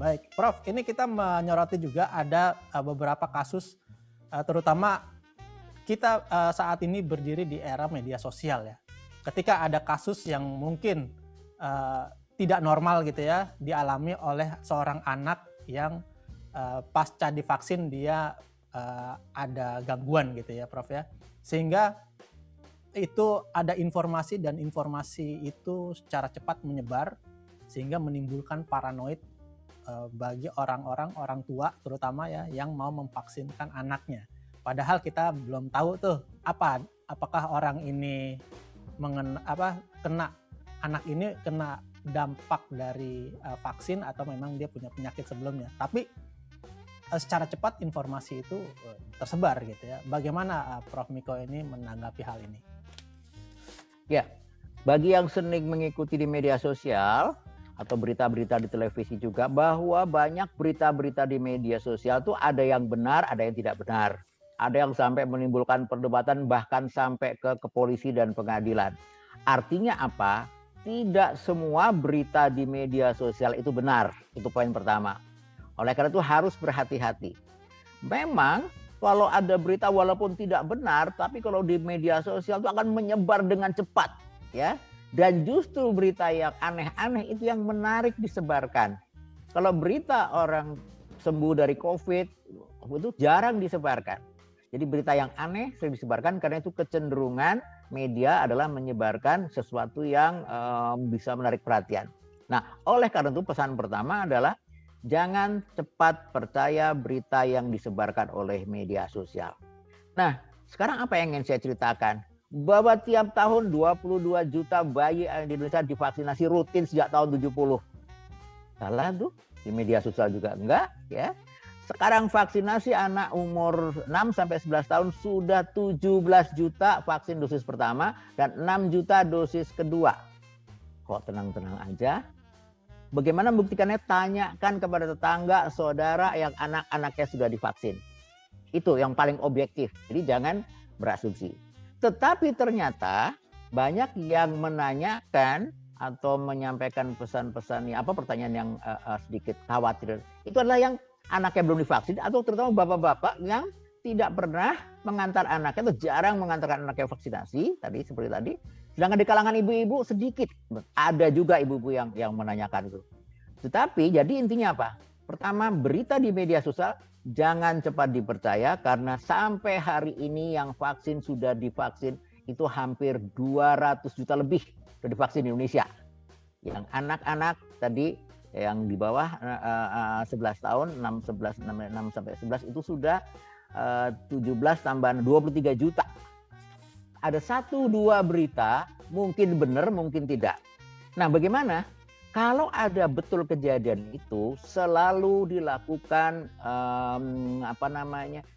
Baik, Prof, ini kita menyoroti juga ada beberapa kasus terutama kita saat ini berdiri di era media sosial ya. Ketika ada kasus yang mungkin tidak normal gitu ya, dialami oleh seorang anak yang pasca divaksin dia ada gangguan gitu ya Prof ya. Sehingga itu ada informasi dan informasi itu secara cepat menyebar sehingga menimbulkan paranoid bagi orang tua terutama ya yang mau memvaksinkan anaknya. Padahal kita belum tahu tuh apakah orang ini anak ini kena dampak dari vaksin atau memang dia punya penyakit sebelumnya. Tapi secara cepat informasi itu tersebar gitu ya. Bagaimana Prof Miko ini menanggapi hal ini? Ya, bagi yang sering mengikuti di media sosial atau berita-berita di televisi juga, bahwa banyak berita-berita di media sosial tuh ada yang benar, ada yang tidak benar. Ada yang sampai menimbulkan perdebatan bahkan sampai ke polisi dan pengadilan. Artinya apa? Tidak semua berita di media sosial itu benar. Itu poin pertama. Oleh karena itu harus berhati-hati. Memang kalau ada berita walaupun tidak benar, tapi kalau di media sosial itu akan menyebar dengan cepat, ya. Dan justru berita yang aneh-aneh itu yang menarik disebarkan. Kalau berita orang sembuh dari COVID itu jarang disebarkan. Jadi berita yang aneh sering disebarkan karena itu kecenderungan media adalah menyebarkan sesuatu yang bisa menarik perhatian. Nah, oleh karena itu pesan pertama adalah Jangan cepat percaya berita yang disebarkan oleh media sosial. Nah, sekarang apa yang ingin saya ceritakan? Bahwa tiap tahun 22 juta bayi di Indonesia divaksinasi rutin sejak tahun 70. Salah tuh, di media sosial juga enggak, ya. Sekarang vaksinasi anak umur 6 sampai 11 tahun sudah 17 juta vaksin dosis pertama dan 6 juta dosis kedua. Kok tenang-tenang aja? Bagaimana membuktikannya? Tanyakan kepada tetangga, saudara yang anak-anaknya sudah divaksin. Itu yang paling objektif. Jadi jangan berasumsi. Tetapi ternyata banyak yang menanyakan atau menyampaikan pesan-pesan, pertanyaan yang sedikit khawatir. Itu adalah yang anaknya belum divaksin atau terutama bapak-bapak yang tidak pernah mengantar anaknya atau jarang mengantarkan anaknya vaksinasi. Seperti tadi. Sedangkan di kalangan ibu-ibu sedikit. Ada juga ibu-ibu yang menanyakan itu. Tetapi jadi intinya apa? Pertama, berita di media sosial jangan cepat dipercaya karena sampai hari ini yang vaksin sudah divaksin itu hampir 200 juta lebih sudah divaksin di Indonesia. Yang anak-anak tadi yang di bawah 11 tahun, 6 sampai 11 itu sudah 17 tambahan 23 juta. Ada 1-2 berita, mungkin benar, mungkin tidak. Nah, bagaimana? Kalau ada betul kejadian itu, selalu dilakukan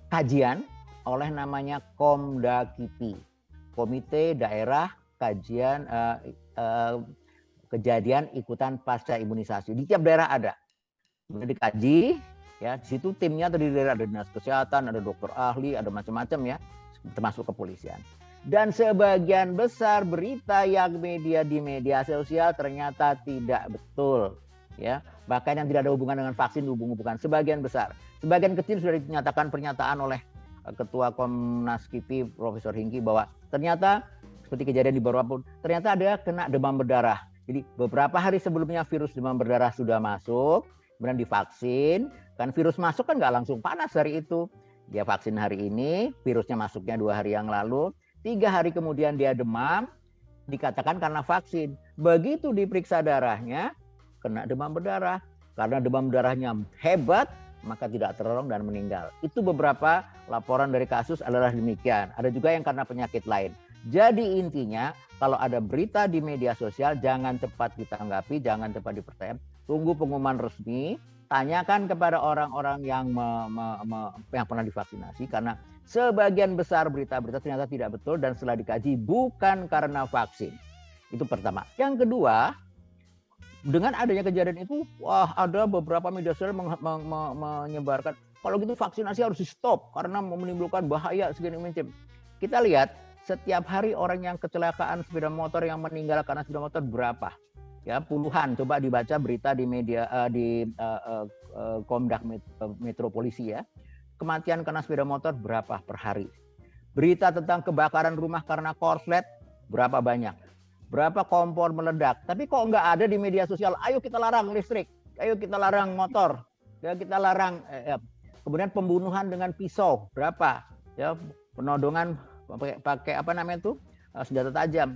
kajian oleh namanya Komdakipi, Komite Daerah Kajian Kejadian Ikutan Pasca Imunisasi. Di tiap daerah ada. Sudah dikaji, ya. Di situ timnya terdiri dari ada dinas kesehatan, ada dokter ahli, ada macam-macam ya, termasuk kepolisian. Dan sebagian besar berita yang di media sosial ternyata tidak betul, ya. Bahkan yang tidak ada hubungan dengan vaksin bukan sebagian besar. Sebagian kecil sudah dinyatakan pernyataan oleh Ketua Komnas KIPI Profesor Hingki bahwa ternyata seperti kejadian di Baruapun, ternyata ada kena demam berdarah. Jadi beberapa hari sebelumnya virus demam berdarah sudah masuk, kemudian divaksin, kan virus masuk kan nggak langsung panas hari itu. Dia vaksin hari ini, virusnya masuknya 2 hari yang lalu. 3 hari kemudian dia demam, dikatakan karena vaksin. Begitu diperiksa darahnya, kena demam berdarah. Karena demam berdarahnya hebat, maka tidak tertolong dan meninggal. Itu beberapa laporan dari kasus adalah demikian. Ada juga yang karena penyakit lain. Jadi intinya, kalau ada berita di media sosial, jangan cepat ditanggapi, jangan cepat dipercaya. Tunggu pengumuman resmi, tanyakan kepada orang-orang yang pernah divaksinasi, karena sebagian besar berita-berita ternyata tidak betul dan setelah dikaji bukan karena vaksin. Itu pertama. Yang kedua, dengan adanya kejadian itu, ada beberapa media sosial menyebarkan kalau gitu vaksinasi harus di stop karena menimbulkan bahaya segala macam. Kita lihat setiap hari orang yang kecelakaan sepeda motor yang meninggal karena sepeda motor berapa? Ya, puluhan. Coba dibaca berita di media di Komdak Metro Polisi ya. Kematian karena sepeda motor berapa per hari? Berita tentang kebakaran rumah karena korslet berapa banyak? Berapa kompor meledak? Tapi kok nggak ada di media sosial? Ayo kita larang listrik, ayo kita larang motor, ya kita larang. Kemudian pembunuhan dengan pisau berapa? Ya, penodongan pakai senjata tajam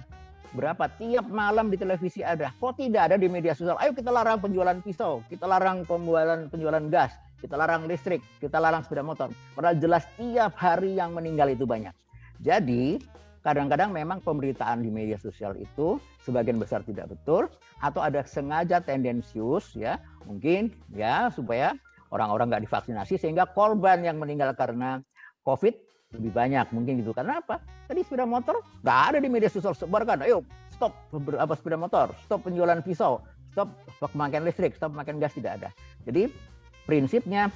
berapa? Tiap malam di televisi ada. Kok tidak ada di media sosial? Ayo kita larang penjualan pisau, kita larang penjualan gas. Kita larang listrik, kita larang sepeda motor. Padahal jelas tiap hari yang meninggal itu banyak. Jadi kadang-kadang memang pemberitaan di media sosial itu sebagian besar tidak betul atau ada sengaja tendensius ya, mungkin ya supaya orang-orang nggak divaksinasi sehingga korban yang meninggal karena COVID lebih banyak mungkin gitu. Karena apa? Tadi sepeda motor nggak ada di media sosial, sebarkan. Ayo stop sepeda motor, stop penjualan pisau, stop pemakaian listrik, stop pemakaian gas, tidak ada. Jadi prinsipnya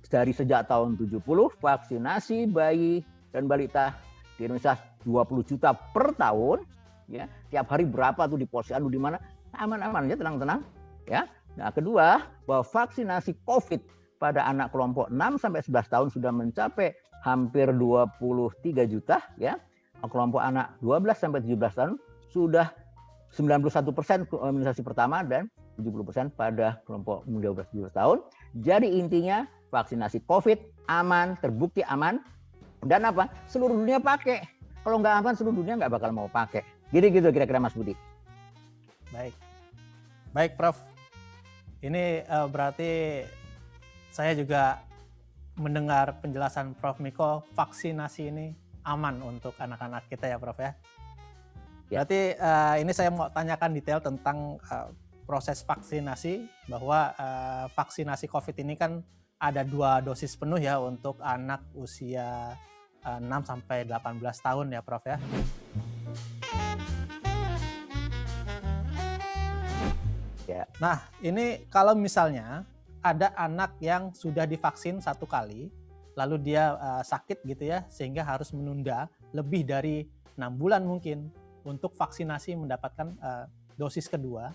dari sejak tahun 70 vaksinasi bayi dan balita di Indonesia 20 juta per tahun ya. Tiap hari berapa tuh di posyandu di mana? Aman-aman aja, tenang-tenang ya. Nah, kedua, bahwa vaksinasi Covid pada anak kelompok 6 sampai 11 tahun sudah mencapai hampir 23 juta ya. Kelompok anak 12 sampai 17 tahun sudah 91% imunisasi pertama dan 70% pada kelompok 12-17 tahun. Jadi intinya vaksinasi COVID aman, terbukti aman, dan apa? Seluruh dunia pakai. Kalau nggak aman, seluruh dunia nggak bakal mau pakai. Gitu kira-kira Mas Budi. Baik Prof. Ini berarti saya juga mendengar penjelasan Prof. Miko, vaksinasi ini aman untuk anak-anak kita ya Prof ya. Ya. Berarti ini saya mau tanyakan detail tentang proses vaksinasi, bahwa vaksinasi COVID ini kan ada 2 dosis penuh ya untuk anak usia 6 sampai 18 tahun ya Prof ya. Ya. Nah, ini kalau misalnya ada anak yang sudah divaksin 1 kali, lalu dia sakit gitu ya, sehingga harus menunda lebih dari 6 bulan mungkin untuk vaksinasi mendapatkan dosis kedua,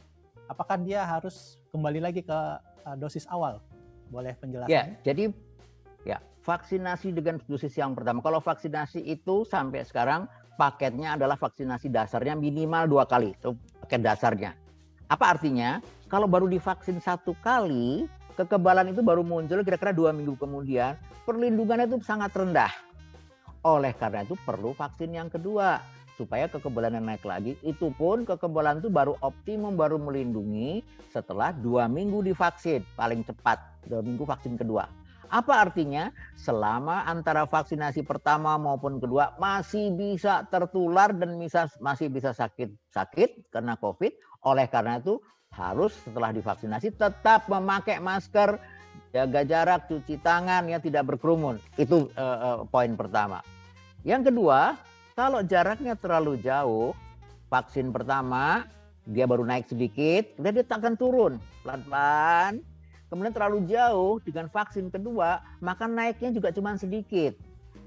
apakah dia harus kembali lagi ke dosis awal? Boleh penjelasannya? Ya, jadi ya vaksinasi dengan dosis yang pertama. Kalau vaksinasi itu sampai sekarang paketnya adalah vaksinasi dasarnya minimal 2 kali, itu paket dasarnya. Apa artinya? Kalau baru divaksin 1 kali, kekebalan itu baru muncul kira-kira 2 minggu kemudian, perlindungannya itu sangat rendah. Oleh karena itu perlu vaksin yang kedua, supaya kekebalannya naik lagi. Itu pun kekebalan itu baru optimum, baru melindungi setelah 2 minggu divaksin, paling cepat 2 minggu vaksin kedua. Apa artinya? Selama antara vaksinasi pertama maupun kedua masih bisa tertular dan masih bisa sakit karena COVID. Oleh karena itu harus setelah divaksinasi tetap memakai masker, jaga jarak, cuci tangan, ya tidak berkerumun. Itu poin pertama. Yang kedua, kalau jaraknya terlalu jauh, vaksin pertama dia baru naik sedikit, kemudian dia akan turun pelan-pelan. Kemudian terlalu jauh dengan vaksin kedua, maka naiknya juga cuma sedikit.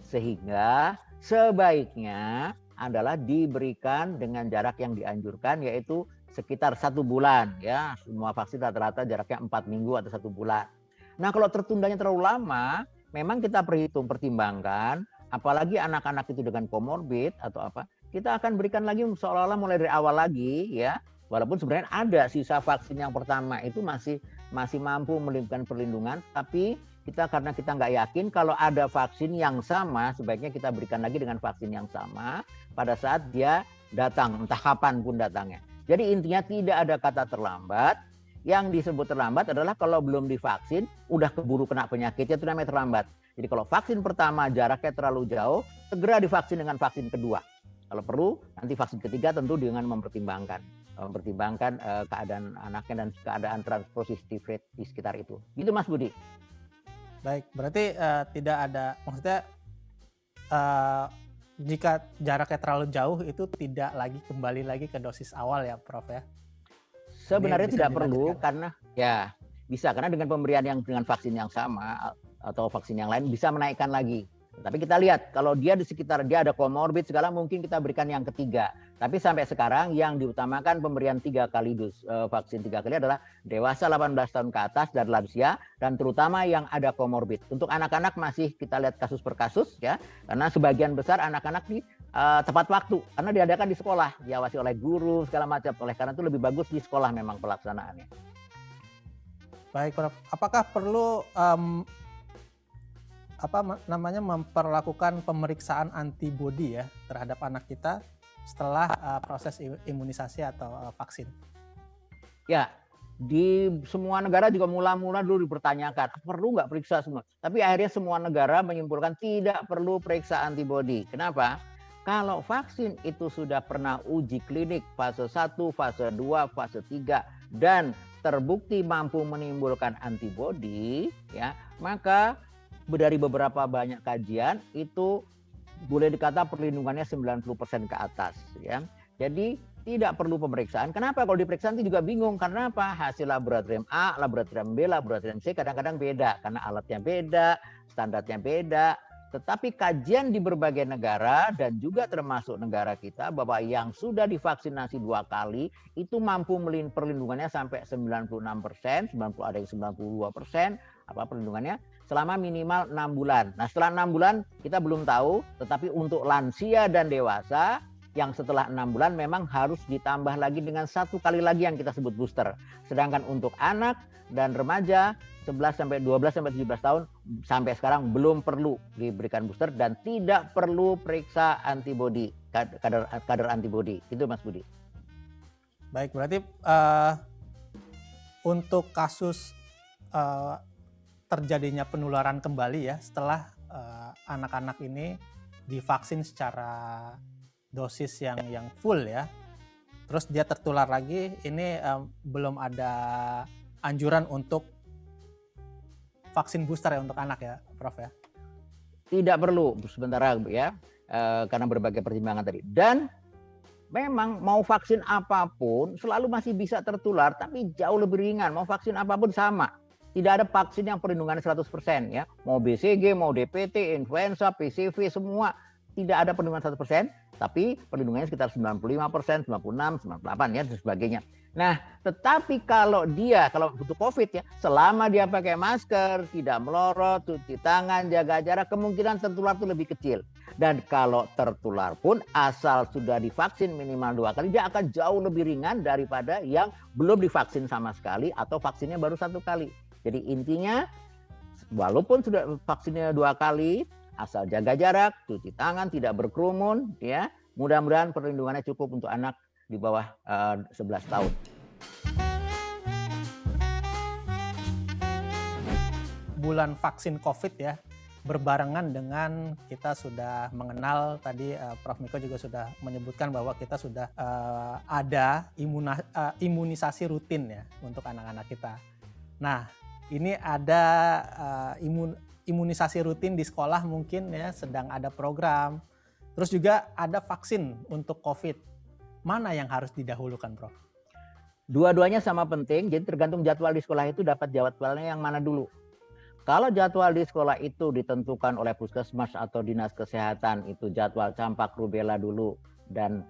Sehingga sebaiknya adalah diberikan dengan jarak yang dianjurkan, yaitu sekitar 1 bulan. Ya, semua vaksin rata-rata jaraknya 4 minggu atau 1 bulan. Nah, kalau tertundanya terlalu lama, memang kita pertimbangkan, apalagi anak-anak itu dengan komorbid atau apa, kita akan berikan lagi seolah-olah mulai dari awal lagi, ya. Walaupun sebenarnya ada sisa vaksin yang pertama itu masih mampu memberikan perlindungan, tapi karena kita nggak yakin kalau ada vaksin yang sama, sebaiknya kita berikan lagi dengan vaksin yang sama pada saat dia datang, entah kapan pun datangnya. Jadi intinya tidak ada kata terlambat. Yang disebut terlambat adalah kalau belum divaksin, udah keburu kena penyakitnya, itu namanya terlambat. Jadi kalau vaksin pertama jaraknya terlalu jauh, segera divaksin dengan vaksin kedua. Kalau perlu, nanti vaksin ketiga tentu dengan mempertimbangkan keadaan anaknya dan keadaan transpositif rate di sekitar itu. Gitu Mas Budi. Baik, berarti tidak ada, maksudnya jika jaraknya terlalu jauh itu tidak lagi kembali lagi ke dosis awal ya Prof ya? Sebenarnya tidak perlu karena ya bisa, karena dengan pemberian yang dengan vaksin yang sama atau vaksin yang lain bisa menaikkan lagi. Tapi kita lihat kalau dia di sekitar dia ada komorbid segala, mungkin kita berikan yang ketiga. Tapi sampai sekarang yang diutamakan pemberian 3 kali vaksin 3 kali adalah dewasa 18 tahun ke atas dan lansia, dan terutama yang ada komorbid. Untuk anak-anak masih kita lihat kasus per kasus ya, karena sebagian besar anak-anak ini tepat waktu karena diadakan di sekolah, diawasi oleh guru segala macam. Oleh karena itu lebih bagus di sekolah memang pelaksanaannya. Baik Prof, apakah perlu memperlakukan pemeriksaan antibodi ya terhadap anak kita setelah proses imunisasi atau vaksin? Ya, di semua negara juga mula-mula dulu dipertanyakan, perlu nggak periksa semua? Tapi akhirnya semua negara menyimpulkan tidak perlu periksa antibodi. Kenapa? Kalau vaksin itu sudah pernah uji klinik fase 1, fase 2, fase 3 dan terbukti mampu menimbulkan antibodi, ya, maka dari beberapa banyak kajian itu boleh dikata perlindungannya 90% ke atas, ya. Jadi tidak perlu pemeriksaan. Kenapa? Kalau diperiksa nanti juga bingung. Karena apa? Hasil laboratorium A, laboratorium B, laboratorium C kadang-kadang beda karena alatnya beda, standarnya beda. Tetapi kajian di berbagai negara dan juga termasuk negara kita bahwa yang sudah divaksinasi 2 kali itu mampu perlindungannya sampai 96%, ada yang 92%, perlindungannya selama minimal 6 bulan. Nah, setelah 6 bulan kita belum tahu, tetapi untuk lansia dan dewasa yang setelah 6 bulan memang harus ditambah lagi dengan 1 kali lagi yang kita sebut booster. Sedangkan untuk anak dan remaja 11 sampai 12 sampai 17 tahun sampai sekarang belum perlu diberikan booster dan tidak perlu periksa antibodi, kadar antibodi. Itu Mas Budi. Baik, berarti untuk kasus eh, terjadinya penularan kembali ya setelah anak-anak ini divaksin secara dosis yang full ya, terus dia tertular lagi, ini belum ada anjuran untuk vaksin booster ya untuk anak ya, Prof ya? Tidak perlu sebentar ya, karena berbagai pertimbangan tadi. Dan memang mau vaksin apapun selalu masih bisa tertular, tapi jauh lebih ringan. Mau vaksin apapun sama. Tidak ada vaksin yang perlindungannya 100% ya. Mau BCG, mau DPT, influenza, PCV, semua tidak ada perlindungan 100%, tapi perlindungannya sekitar 95%, 96%, 98% ya dan sebagainya. Nah, tetapi kalau butuh COVID ya, selama dia pakai masker, tidak melorot, cuci tangan, jaga jarak, kemungkinan tertular itu lebih kecil. Dan kalau tertular pun asal sudah divaksin minimal 2 kali, dia akan jauh lebih ringan daripada yang belum divaksin sama sekali atau vaksinnya baru 1 kali. Jadi intinya, walaupun sudah vaksinnya 2 kali, asal jaga jarak, cuci tangan, tidak berkerumun, ya mudah-mudahan perlindungannya cukup untuk anak di bawah 11 tahun. Bulan vaksin COVID ya, berbarengan dengan kita sudah mengenal tadi Prof Miko juga sudah menyebutkan bahwa kita sudah ada imunisasi rutin ya untuk anak-anak kita. Nah, ini ada imunisasi rutin di sekolah mungkin ya, sedang ada program. Terus juga ada vaksin untuk COVID. Mana yang harus didahulukan, Prof? Dua-duanya sama penting, jadi tergantung jadwal di sekolah itu dapat jadwalnya yang mana dulu. Kalau jadwal di sekolah itu ditentukan oleh puskesmas atau dinas kesehatan, itu jadwal campak rubella dulu dan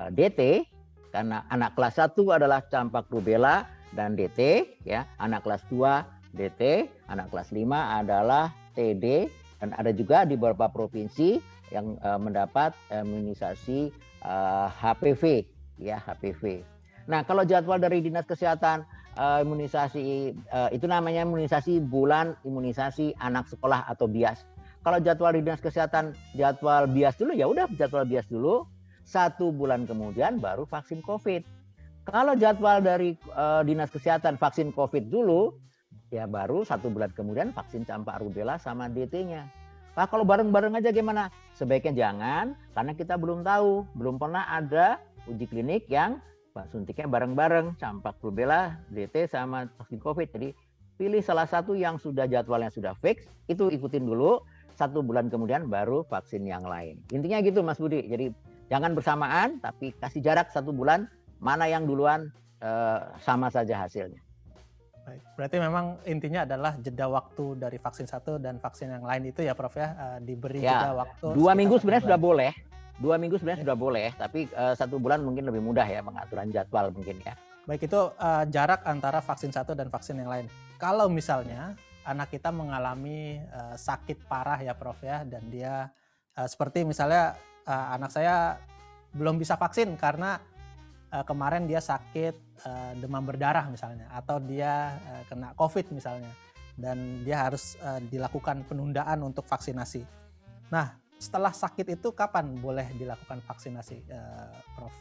DT, karena anak kelas 1 adalah campak rubella dan DT, ya. Anak kelas 2 DT, anak kelas 5 adalah TD, dan ada juga di beberapa provinsi yang mendapat imunisasi HPV, ya HPV. Nah, kalau jadwal dari dinas kesehatan imunisasi itu namanya imunisasi bulan imunisasi anak sekolah atau BIAS. Kalau jadwal di dinas kesehatan jadwal BIAS dulu, ya udah jadwal BIAS dulu. 1 bulan kemudian baru vaksin COVID. Kalau jadwal dari dinas kesehatan vaksin COVID dulu, ya baru 1 bulan kemudian vaksin campak rubella sama DT-nya. Nah, kalau bareng-bareng aja gimana? Sebaiknya jangan, karena kita belum tahu, belum pernah ada uji klinik yang suntiknya bareng-bareng, campak rubella, DT sama vaksin COVID. Jadi pilih salah satu yang sudah jadwalnya sudah fix, itu ikutin dulu, 1 bulan kemudian baru vaksin yang lain. Intinya gitu Mas Budi, jadi jangan bersamaan, tapi kasih jarak 1 bulan, mana yang duluan sama saja hasilnya. Baik, berarti memang intinya adalah jeda waktu dari vaksin 1 dan vaksin yang lain itu ya Prof ya, diberi ya, jeda waktu 2 minggu sebenarnya sudah boleh. 2 minggu sebenarnya sudah boleh, tapi 1 bulan mungkin lebih mudah ya pengaturan jadwal mungkin ya. Baik, itu jarak antara vaksin 1 dan vaksin yang lain. Kalau misalnya anak kita mengalami sakit parah ya Prof ya, dan dia seperti misalnya anak saya belum bisa vaksin karena kemarin dia sakit demam berdarah misalnya, atau dia kena COVID misalnya, dan dia harus dilakukan penundaan untuk vaksinasi. Nah, setelah sakit itu kapan boleh dilakukan vaksinasi, Prof?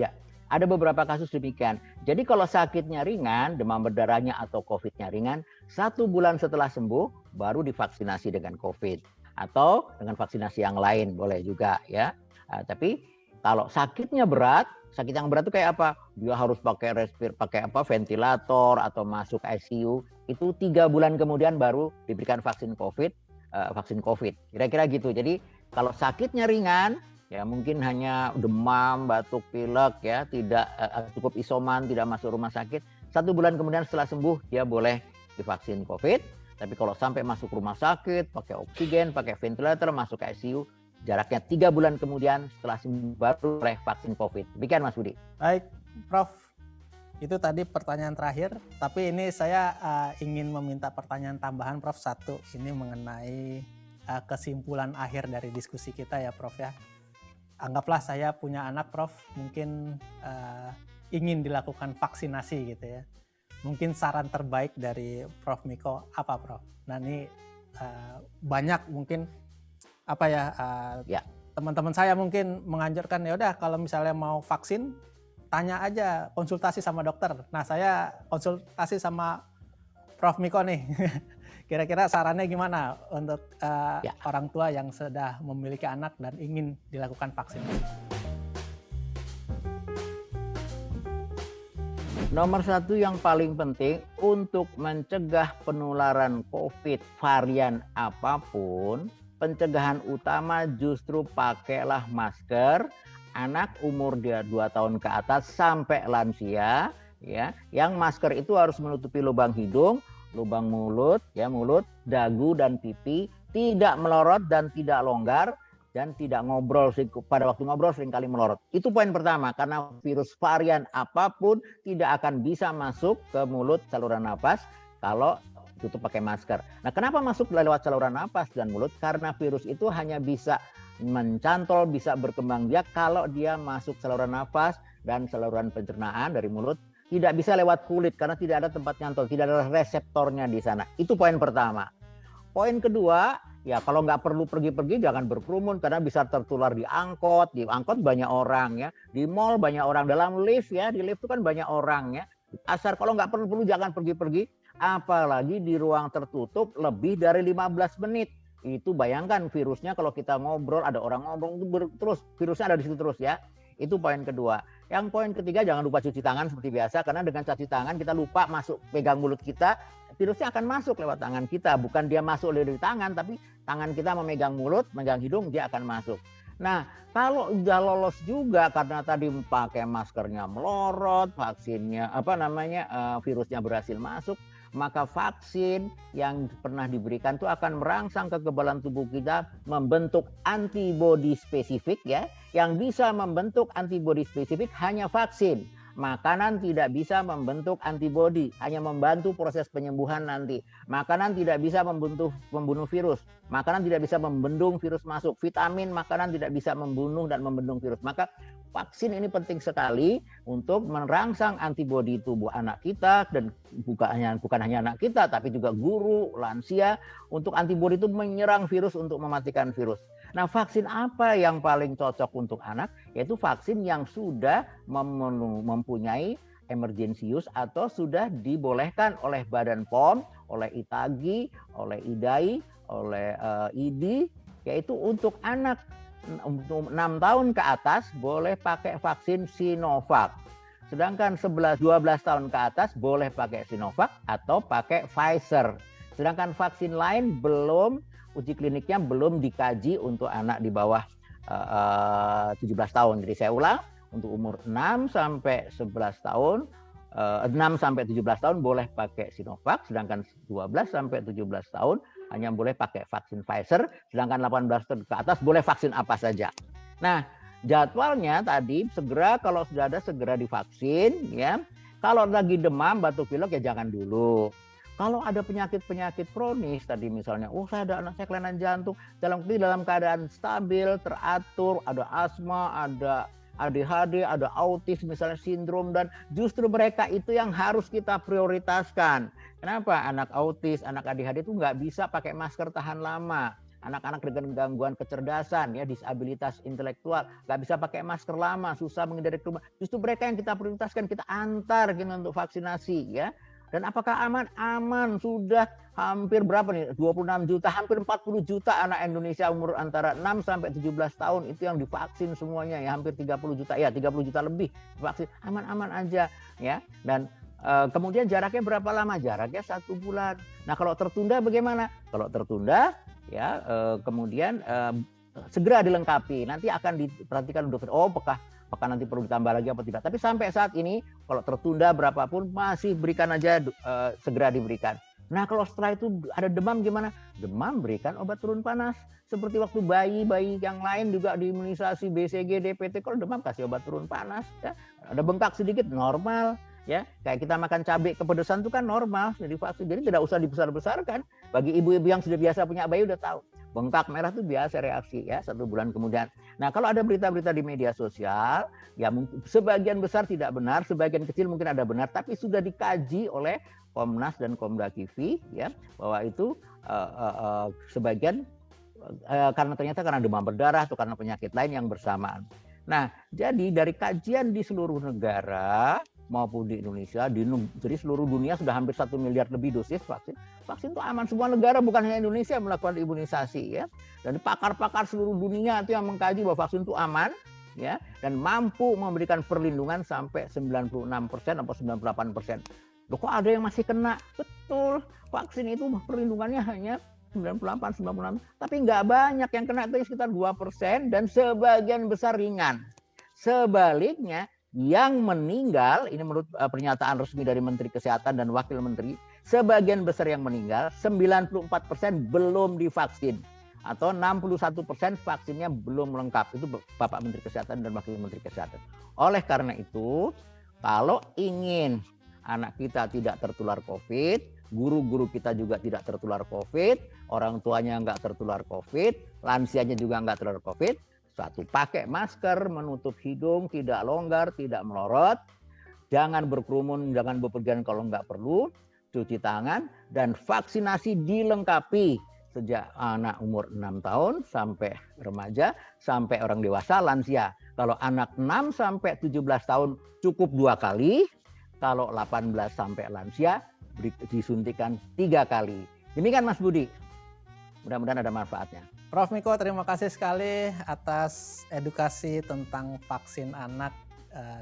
Ya, ada beberapa kasus demikian. Jadi kalau sakitnya ringan, demam berdarahnya atau COVID-nya ringan, 1 bulan setelah sembuh baru divaksinasi dengan COVID atau dengan vaksinasi yang lain boleh juga ya. Tapi kalau sakitnya berat, sakit yang berat itu kayak apa? Dia harus pakai ventilator atau masuk ICU. Itu 3 bulan kemudian baru diberikan vaksin COVID. Kira-kira gitu. Jadi kalau sakitnya ringan, ya mungkin hanya demam, batuk, pilek, ya tidak cukup isoman, tidak masuk rumah sakit. 1 bulan kemudian setelah sembuh dia boleh divaksin COVID. Tapi kalau sampai masuk rumah sakit, pakai oksigen, pakai ventilator, masuk ICU, jaraknya 3 bulan kemudian setelah sembuh baru boleh vaksin COVID. Demikian Mas Budi. Baik, Prof. Itu tadi pertanyaan terakhir, tapi ini saya ingin meminta pertanyaan tambahan Prof. 1. Ini mengenai kesimpulan akhir dari diskusi kita ya Prof ya. Anggaplah saya punya anak Prof, mungkin ingin dilakukan vaksinasi gitu ya. Mungkin saran terbaik dari Prof Miko apa Prof? Nah ini banyak mungkin apa ya, teman-teman saya mungkin menganjurkan ya udah kalau misalnya mau vaksin tanya aja, konsultasi sama dokter. Nah, saya konsultasi sama Prof. Miko nih. Kira-kira sarannya gimana untuk Ya. orang tua yang sudah memiliki anak dan ingin dilakukan vaksin? Nomor satu yang paling penting untuk mencegah penularan COVID varian apapun, pencegahan utama justru pakailah masker. Anak umur dia 2 tahun ke atas sampai lansia, ya, yang masker itu harus menutupi lubang hidung, lubang mulut, ya, mulut, dagu dan pipi, tidak melorot dan tidak longgar, dan tidak ngobrol, pada waktu ngobrol seringkali melorot. Itu poin pertama, karena virus varian apapun tidak akan bisa masuk ke mulut saluran napas kalau tutup pakai masker. Nah, kenapa masuk lewat saluran napas dan mulut? Karena virus itu hanya bisa mencantol, bisa berkembang biak kalau dia masuk saluran napas dan saluran pencernaan dari mulut. Tidak bisa lewat kulit karena tidak ada tempat nyantol, tidak ada reseptornya di sana. Itu poin pertama. Poin kedua, ya kalau nggak perlu pergi-pergi jangan berkerumun karena bisa tertular di angkot banyak orang ya, di mall banyak orang, dalam lift ya, di lift itu kan banyak orang ya. Asal kalau nggak perlu jangan pergi-pergi, apalagi di ruang tertutup lebih dari 15 menit. Itu bayangkan virusnya kalau kita ngobrol, ada orang ngobrol terus, virusnya ada di situ terus ya. Itu poin kedua. Yang poin ketiga, jangan lupa cuci tangan seperti biasa, karena dengan cuci tangan kita lupa masuk pegang mulut kita, virusnya akan masuk lewat tangan kita. Bukan dia masuk dari tangan, tapi tangan kita memegang mulut, memegang hidung, dia akan masuk. Nah, kalau udah lolos juga karena tadi pakai maskernya melorot, vaksinnya virusnya berhasil masuk, maka vaksin yang pernah diberikan itu akan merangsang kekebalan tubuh kita, membentuk antibodi spesifik ya. Yang bisa membentuk antibodi spesifik hanya vaksin. Makanan tidak bisa membentuk antibodi, hanya membantu proses penyembuhan nanti. Makanan tidak bisa membunuh virus. Makanan tidak bisa membendung virus masuk. Vitamin makanan tidak bisa membunuh dan membendung virus. Maka vaksin ini penting sekali untuk merangsang antibodi tubuh anak kita, dan bukan hanya anak kita tapi juga guru, lansia, untuk antibodi itu menyerang virus untuk mematikan virus. Nah, vaksin apa yang paling cocok untuk anak? Yaitu vaksin yang sudah mempunyai emergency use atau sudah dibolehkan oleh Badan POM, oleh ITAGI, oleh IDAI, oleh IDI, yaitu untuk anak 6 tahun ke atas boleh pakai vaksin Sinovac. Sedangkan 11-12 tahun ke atas boleh pakai Sinovac atau pakai Pfizer. Sedangkan vaksin lain uji kliniknya belum dikaji untuk anak di bawah 17 tahun. Jadi saya ulang, untuk umur 6 sampai 11 tahun, 6 sampai 17 tahun boleh pakai Sinovac, sedangkan 12 sampai 17 tahun hanya boleh pakai vaksin Pfizer, sedangkan 18 tahun ke atas boleh vaksin apa saja. Nah, jadwalnya tadi kalau sudah ada segera divaksin ya. Kalau lagi demam, batuk pilek ya jangan dulu. Kalau ada penyakit-penyakit kronis tadi misalnya, saya ada anak saya kelainan jantung, dalam keadaan stabil, teratur, ada asma, ada ADHD, ada autis misalnya, sindrom, dan justru mereka itu yang harus kita prioritaskan. Kenapa? Anak autis, anak ADHD itu nggak bisa pakai masker tahan lama. Anak-anak dengan gangguan kecerdasan, ya, disabilitas intelektual, nggak bisa pakai masker lama, susah menghindari kerumunan. Justru mereka yang kita prioritaskan, kita antar untuk vaksinasi, ya. Dan apakah aman? Aman. Sudah hampir berapa nih? 26 juta, hampir 40 juta anak Indonesia umur antara 6 sampai 17 tahun itu yang divaksin semuanya, ya, hampir 30 juta. Ya, 30 juta lebih divaksin. Aman-aman aja, ya. Dan kemudian jaraknya berapa lama? Jaraknya 1 bulan. Nah, kalau tertunda bagaimana? Kalau tertunda, ya, kemudian segera dilengkapi. Nanti akan diperhatikan dokter. Apakah nanti perlu ditambah lagi apa tidak. Tapi sampai saat ini kalau tertunda berapapun masih berikan aja, segera diberikan. Nah, kalau setelah itu ada demam gimana? Demam berikan obat turun panas. Seperti waktu bayi yang lain juga diimunisasi BCG, DPT, kalau demam kasih obat turun panas, ya. Ada bengkak sedikit normal, ya. Kayak kita makan cabai kepedesan itu kan normal, jadi vaksin. Jadi tidak usah dibesar-besarkan. Bagi ibu-ibu yang sudah biasa punya bayi udah tahu. Bengkak merah itu biasa reaksi, ya, 1 bulan kemudian. Nah, kalau ada berita-berita di media sosial, ya mungkin sebagian besar tidak benar, sebagian kecil mungkin ada benar, tapi sudah dikaji oleh Komnas dan Komda Kivi, ya, bahwa itu sebagian karena demam berdarah atau karena penyakit lain yang bersamaan. Nah, jadi dari kajian di seluruh negara maupun di Indonesia, jadi seluruh dunia sudah hampir 1 miliar lebih dosis vaksin. Vaksin itu aman, semua negara bukan hanya Indonesia yang melakukan imunisasi ya. Dan pakar-pakar seluruh dunia itu yang mengkaji bahwa vaksin itu aman ya dan mampu memberikan perlindungan sampai 96% atau 98%. Loh, kok ada yang masih kena? Betul, vaksin itu perlindungannya hanya 98, 96, tapi nggak banyak yang kena, itu sekitar 2% dan sebagian besar ringan. Sebaliknya, yang meninggal, ini menurut pernyataan resmi dari Menteri Kesehatan dan Wakil Menteri, sebagian besar yang meninggal, 94% belum divaksin. Atau 61% vaksinnya belum lengkap. Itu Bapak Menteri Kesehatan dan Wakil Menteri Kesehatan. Oleh karena itu, kalau ingin anak kita tidak tertular COVID, guru-guru kita juga tidak tertular COVID, orang tuanya nggak tertular COVID, lansianya juga nggak tertular COVID, satu, pakai masker, menutup hidung, tidak longgar, tidak melorot, jangan berkerumun, jangan bepergian kalau nggak perlu, cuci tangan, dan vaksinasi dilengkapi sejak anak umur 6 tahun sampai remaja, sampai orang dewasa, lansia. Kalau anak 6 sampai 17 tahun cukup 2 kali, kalau 18 sampai lansia disuntikan 3 kali. Demikian Mas Budi. Mudah-mudahan ada manfaatnya. Prof Miko, terima kasih sekali atas edukasi tentang vaksin anak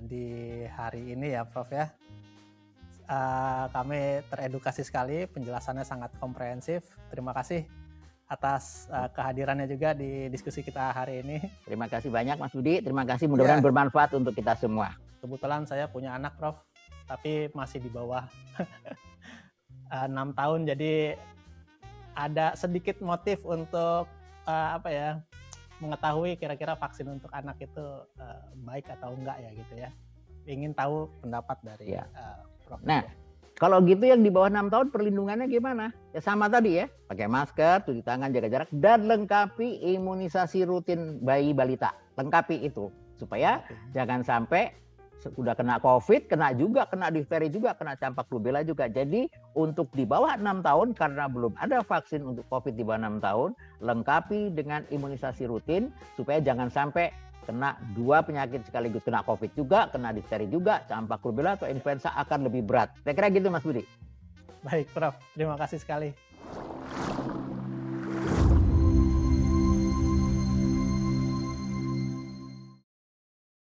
di hari ini ya Prof ya. Kami teredukasi sekali, penjelasannya sangat komprehensif. Terima kasih atas kehadirannya juga di diskusi kita hari ini. Terima kasih banyak Mas Budi, terima kasih, mudah-mudahan bermanfaat untuk kita semua. Kebetulan saya punya anak Prof, tapi masih di bawah 6 tahun, jadi ada sedikit motif untuk mengetahui kira-kira vaksin untuk anak itu baik atau enggak ya gitu ya. Ingin tahu pendapat dari Prof. Nah, kalau gitu yang di bawah 6 tahun perlindungannya gimana? Ya sama tadi ya, pakai masker, cuci tangan, jaga jarak, dan lengkapi imunisasi rutin bayi balita. Lengkapi itu supaya jangan sampai sudah kena COVID, kena difteri juga, kena campak rubella juga. Jadi untuk di bawah 6 tahun karena belum ada vaksin untuk COVID di bawah 6 tahun, lengkapi dengan imunisasi rutin supaya jangan sampai kena 2 penyakit sekaligus, kena COVID juga, kena difteri juga, campak rubella atau influenza akan lebih berat. Kira-kira gitu Mas Budi. Baik Prof, terima kasih sekali.